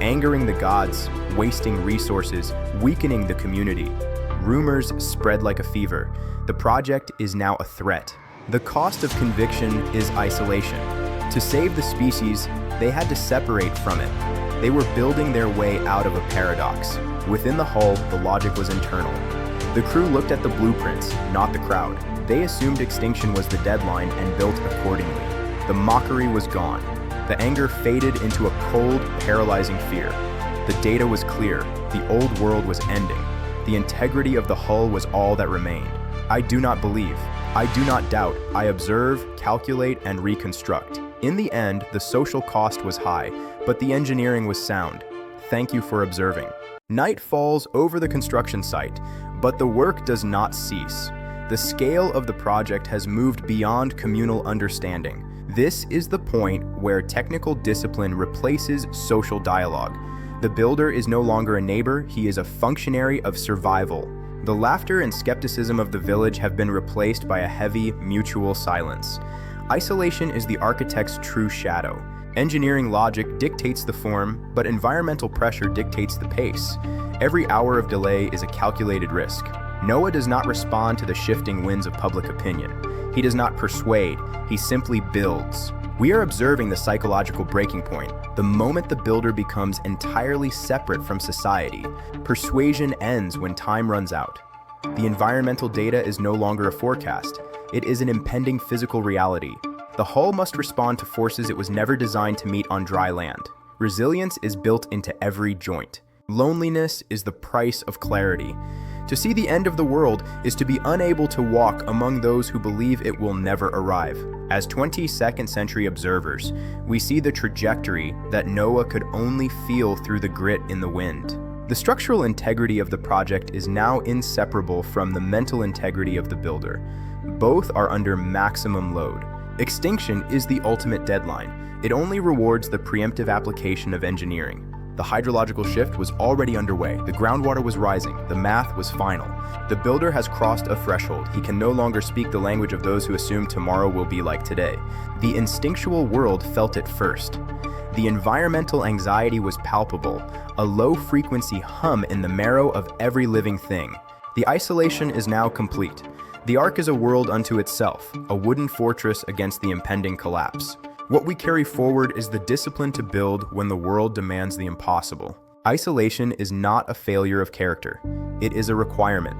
angering the gods, wasting resources, weakening the community. Rumors spread like a fever. The project is now a threat. The cost of conviction is isolation. To save the species, they had to separate from it. They were building their way out of a paradox. Within the hull, the logic was internal. The crew looked at the blueprints, not the crowd. They assumed extinction was the deadline and built accordingly. The mockery was gone. The anger faded into a cold, paralyzing fear. The data was clear. The old world was ending. The integrity of the hull was all that remained. I do not believe. I do not doubt. I observe, calculate, and reconstruct. In the end, the social cost was high, but the engineering was sound. Thank you for observing. Night falls over the construction site, but the work does not cease. The scale of the project has moved beyond communal understanding. This is the point where technical discipline replaces social dialogue. The builder is no longer a neighbor, he is a functionary of survival. The laughter and skepticism of the village have been replaced by a heavy, mutual silence. Isolation is the architect's true shadow. Engineering logic dictates the form, but environmental pressure dictates the pace. Every hour of delay is a calculated risk. Noah does not respond to the shifting winds of public opinion. He does not persuade, he simply builds. We are observing the psychological breaking point, the moment the builder becomes entirely separate from society. Persuasion ends when time runs out. The environmental data is no longer a forecast. It is an impending physical reality. The hull must respond to forces it was never designed to meet on dry land. Resilience is built into every joint. Loneliness is the price of clarity. To see the end of the world is to be unable to walk among those who believe it will never arrive. As 22nd century observers, we see the trajectory that Noah could only feel through the grit in the wind. The structural integrity of the project is now inseparable from the mental integrity of the builder. Both are under maximum load. Extinction is the ultimate deadline. It only rewards the preemptive application of engineering. The hydrological shift was already underway. The groundwater was rising. The math was final. The builder has crossed a threshold. He can no longer speak the language of those who assume tomorrow will be like today. The instinctual world felt it first. The environmental anxiety was palpable, a low-frequency hum in the marrow of every living thing. The isolation is now complete. The Ark is a world unto itself, a wooden fortress against the impending collapse. What we carry forward is the discipline to build when the world demands the impossible. Isolation is not a failure of character. It is a requirement.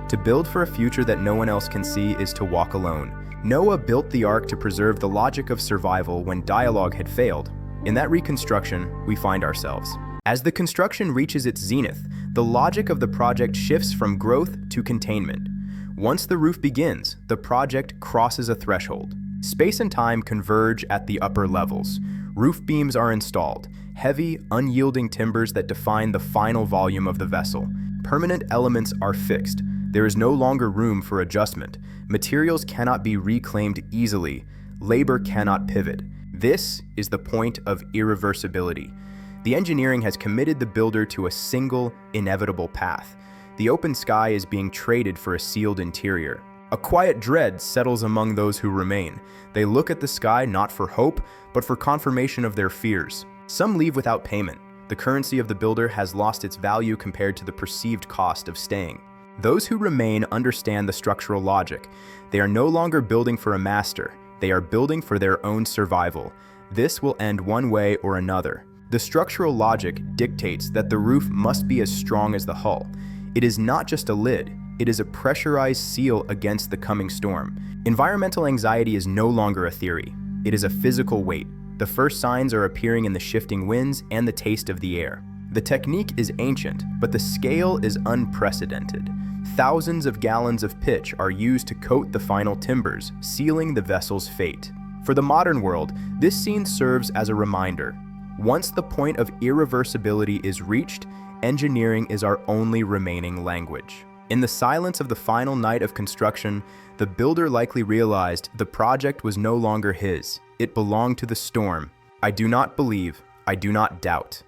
To build for a future that no one else can see is to walk alone. Noah built the Ark to preserve the logic of survival when dialogue had failed. In that reconstruction, we find ourselves. As the construction reaches its zenith, the logic of the project shifts from growth to containment. Once the roof begins, the project crosses a threshold. Space and time converge at the upper levels. Roof beams are installed, heavy, unyielding timbers that define the final volume of the vessel. Permanent elements are fixed. There is no longer room for adjustment. Materials cannot be reclaimed easily. Labor cannot pivot. This is the point of irreversibility. The engineering has committed the builder to a single, inevitable path. The open sky is being traded for a sealed interior. A quiet dread settles among those who remain. They look at the sky not for hope, but for confirmation of their fears. Some leave without payment. The currency of the builder has lost its value compared to the perceived cost of staying. Those who remain understand the structural logic. They are no longer building for a master. They are building for their own survival. This will end one way or another. The structural logic dictates that the roof must be as strong as the hull. It is not just a lid. It is a pressurized seal against the coming storm. Environmental anxiety is no longer a theory. It is a physical weight. The first signs are appearing in the shifting winds and the taste of the air. The technique is ancient, but the scale is unprecedented. Thousands of gallons of pitch are used to coat the final timbers, sealing the vessel's fate. For the modern world, this scene serves as a reminder. Once the point of irreversibility is reached, engineering is our only remaining language. In the silence of the final night of construction, the builder likely realized the project was no longer his. It belonged to the storm. I do not believe, I do not doubt.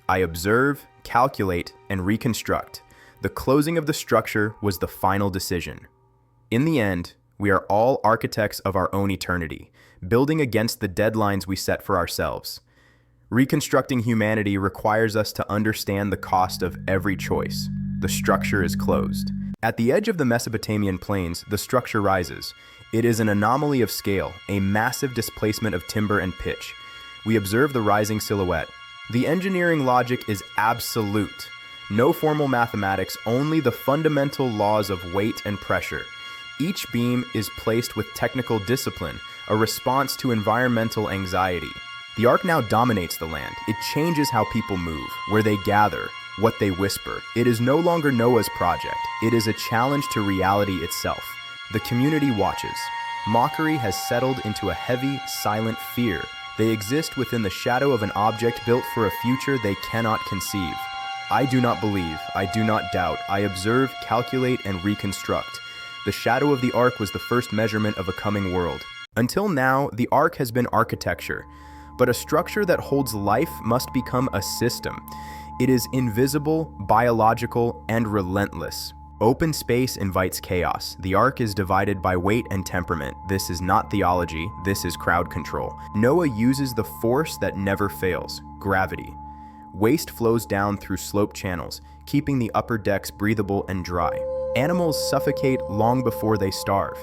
I observe, calculate, and reconstruct. The closing of the structure was the final decision. In the end, we are all architects of our own eternity, building against the deadlines we set for ourselves. Reconstructing humanity requires us to understand the cost of every choice. The structure is closed. At the edge of the Mesopotamian plains, the structure rises. It is an anomaly of scale, a massive displacement of timber and pitch. We observe the rising silhouette. The engineering logic is absolute. No formal mathematics, only the fundamental laws of weight and pressure. Each beam is placed with technical discipline, a response to environmental anxiety. The Ark now dominates the land. It changes how people move, where they gather, what they whisper. It is no longer Noah's project. It is a challenge to reality itself. The community watches. Mockery has settled into a heavy, silent fear. They exist within the shadow of an object built for a future they cannot conceive. I do not believe, I do not doubt, I observe, calculate, and reconstruct. The shadow of the Ark was the first measurement of a coming world. Until now, the Ark has been architecture, but a structure that holds life must become a system. It is invisible, biological, and relentless. Open space invites chaos. The Ark is divided by weight and temperament. This is not theology, this is crowd control. Noah uses the force that never fails, gravity. Waste flows down through sloped channels, keeping the upper decks breathable and dry. Animals suffocate long before they starve.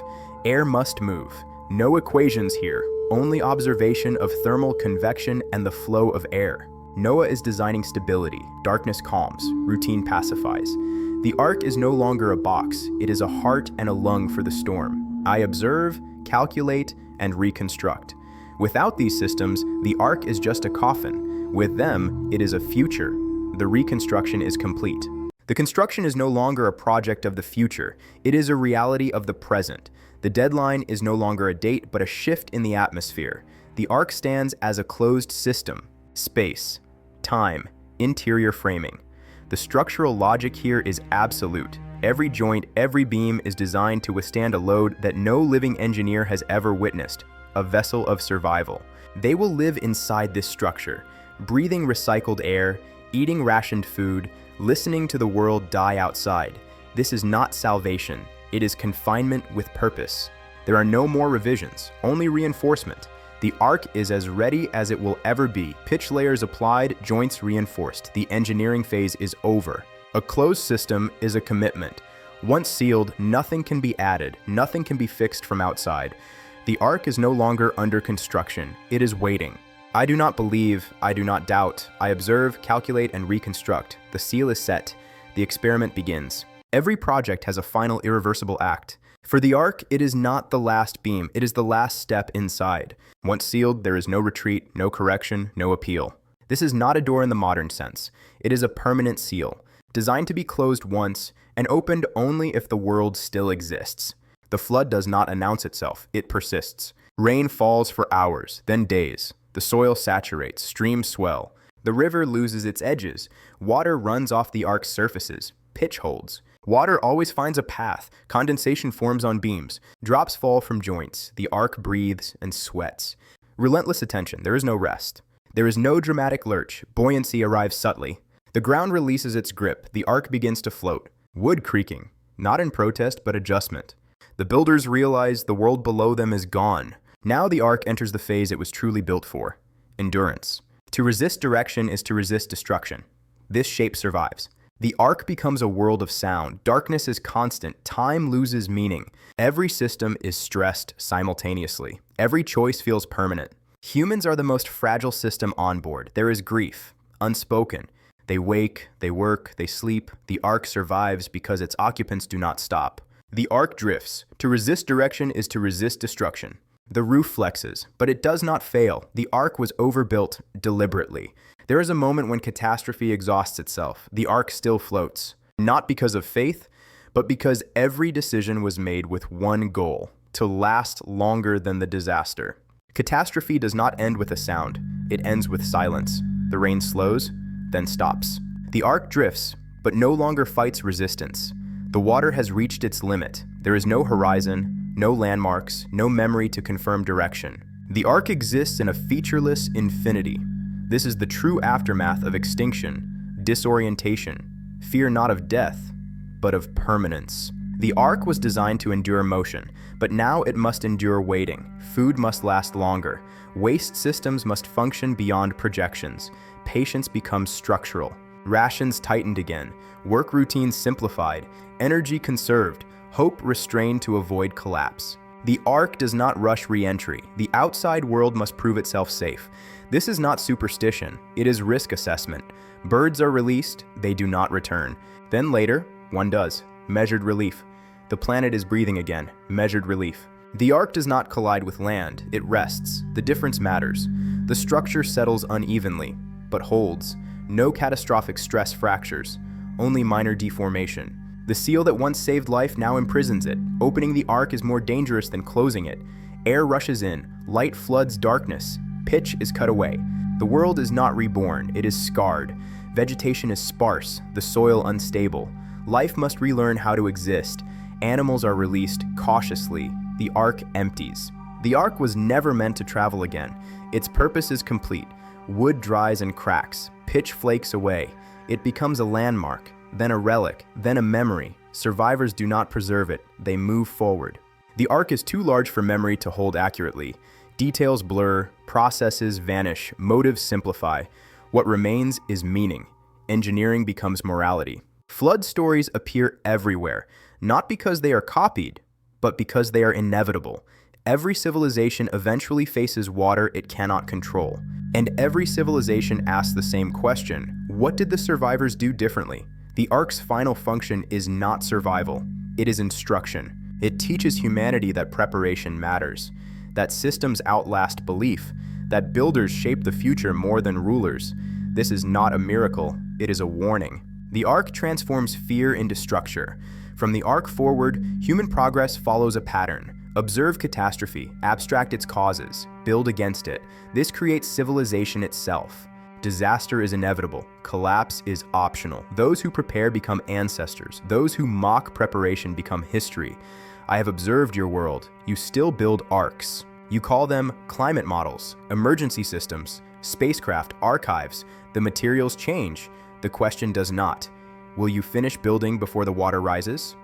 Air must move. No equations here, only observation of thermal convection and the flow of air. Noah is designing stability. Darkness calms, routine pacifies. The Ark is no longer a box, it is a heart and a lung for the storm. I observe, calculate, and reconstruct. Without these systems, the Ark is just a coffin. With them, it is a future. The reconstruction is complete. The construction is no longer a project of the future, it is a reality of the present. The deadline is no longer a date, but a shift in the atmosphere. The Ark stands as a closed system. Space, time, interior framing. The structural logic here is absolute. Every joint, every beam is designed to withstand a load that no living engineer has ever witnessed, a vessel of survival. They will live inside this structure, breathing recycled air, eating rationed food, listening to the world die outside. This is not salvation, it is confinement with purpose. There are no more revisions, only reinforcement. The Ark is as ready as it will ever be. Pitch layers applied, joints reinforced. The engineering phase is over. A closed system is a commitment. Once sealed, nothing can be added, nothing can be fixed from outside. The Ark is no longer under construction, it is waiting. I do not believe, I do not doubt. I observe, calculate, and reconstruct. The seal is set. The experiment begins. Every project has a final irreversible act. For the Ark, it is not the last beam, it is the last step inside. Once sealed, there is no retreat, no correction, no appeal. This is not a door in the modern sense. It is a permanent seal, designed to be closed once and opened only if the world still exists. The flood does not announce itself, it persists. Rain falls for hours, then days. The soil saturates, streams swell. The river loses its edges. Water runs off the Ark's surfaces. Pitch holds. Water always finds a path. Condensation forms on beams. Drops fall from joints. The Ark breathes and sweats. Relentless attention. There is no rest. There is no dramatic lurch. Buoyancy arrives subtly. The ground releases its grip. The Ark begins to float. Wood creaking. Not in protest, but adjustment. The builders realize the world below them is gone. Now the Ark enters the phase it was truly built for. Endurance. To resist direction is to resist destruction. This shape survives. The Ark becomes a world of sound. Darkness is constant. Time loses meaning. Every system is stressed simultaneously. Every choice feels permanent. Humans are the most fragile system on board. There is grief, unspoken. They wake, they work, they sleep. The Ark survives because its occupants do not stop. The Ark drifts. To resist direction is to resist destruction. The roof flexes, but it does not fail. The Ark was overbuilt deliberately. There is a moment when catastrophe exhausts itself. The Ark still floats, not because of faith, but because every decision was made with one goal, to last longer than the disaster. Catastrophe does not end with a sound. It ends with silence. The rain slows, then stops. The Ark drifts, but no longer fights resistance. The water has reached its limit. There is no horizon, no landmarks, no memory to confirm direction. The Ark exists in a featureless infinity. This is the true aftermath of extinction, disorientation, fear not of death, but of permanence. The Ark was designed to endure motion, but now it must endure waiting. Food must last longer. Waste systems must function beyond projections. Patience becomes structural. Rations tightened again. Work routines simplified. Energy conserved. Hope restrained to avoid collapse. The Ark does not rush re-entry. The outside world must prove itself safe. This is not superstition, it is risk assessment. Birds are released, they do not return. Then later, one does. Measured relief. The planet is breathing again. Measured relief. The Ark does not collide with land, it rests. The difference matters. The structure settles unevenly, but holds. No catastrophic stress fractures, only minor deformation. The seal that once saved life now imprisons it. Opening the Ark is more dangerous than closing it. Air rushes in, light floods darkness, pitch is cut away. The world is not reborn, it is scarred. Vegetation is sparse, the soil unstable. Life must relearn how to exist. Animals are released cautiously. The Ark empties. The Ark was never meant to travel again. Its purpose is complete. Wood dries and cracks. Pitch flakes away. It becomes a landmark, then a relic, then a memory. Survivors do not preserve it. They move forward. The Ark is too large for memory to hold accurately. Details blur, processes vanish, motives simplify. What remains is meaning. Engineering becomes morality. Flood stories appear everywhere, not because they are copied, but because they are inevitable. Every civilization eventually faces water it cannot control. And every civilization asks the same question: what did the survivors do differently? The Ark's final function is not survival, it is instruction. It teaches humanity that preparation matters, that systems outlast belief, that builders shape the future more than rulers. This is not a miracle, it is a warning. The Ark transforms fear into structure. From the Ark forward, human progress follows a pattern. Observe catastrophe, abstract its causes, build against it. This creates civilization itself. Disaster is inevitable, collapse is optional. Those who prepare become ancestors. Those who mock preparation become history. I have observed your world. You still build arks. You call them climate models, emergency systems, spacecraft, archives. The materials change. The question does not. Will you finish building before the water rises?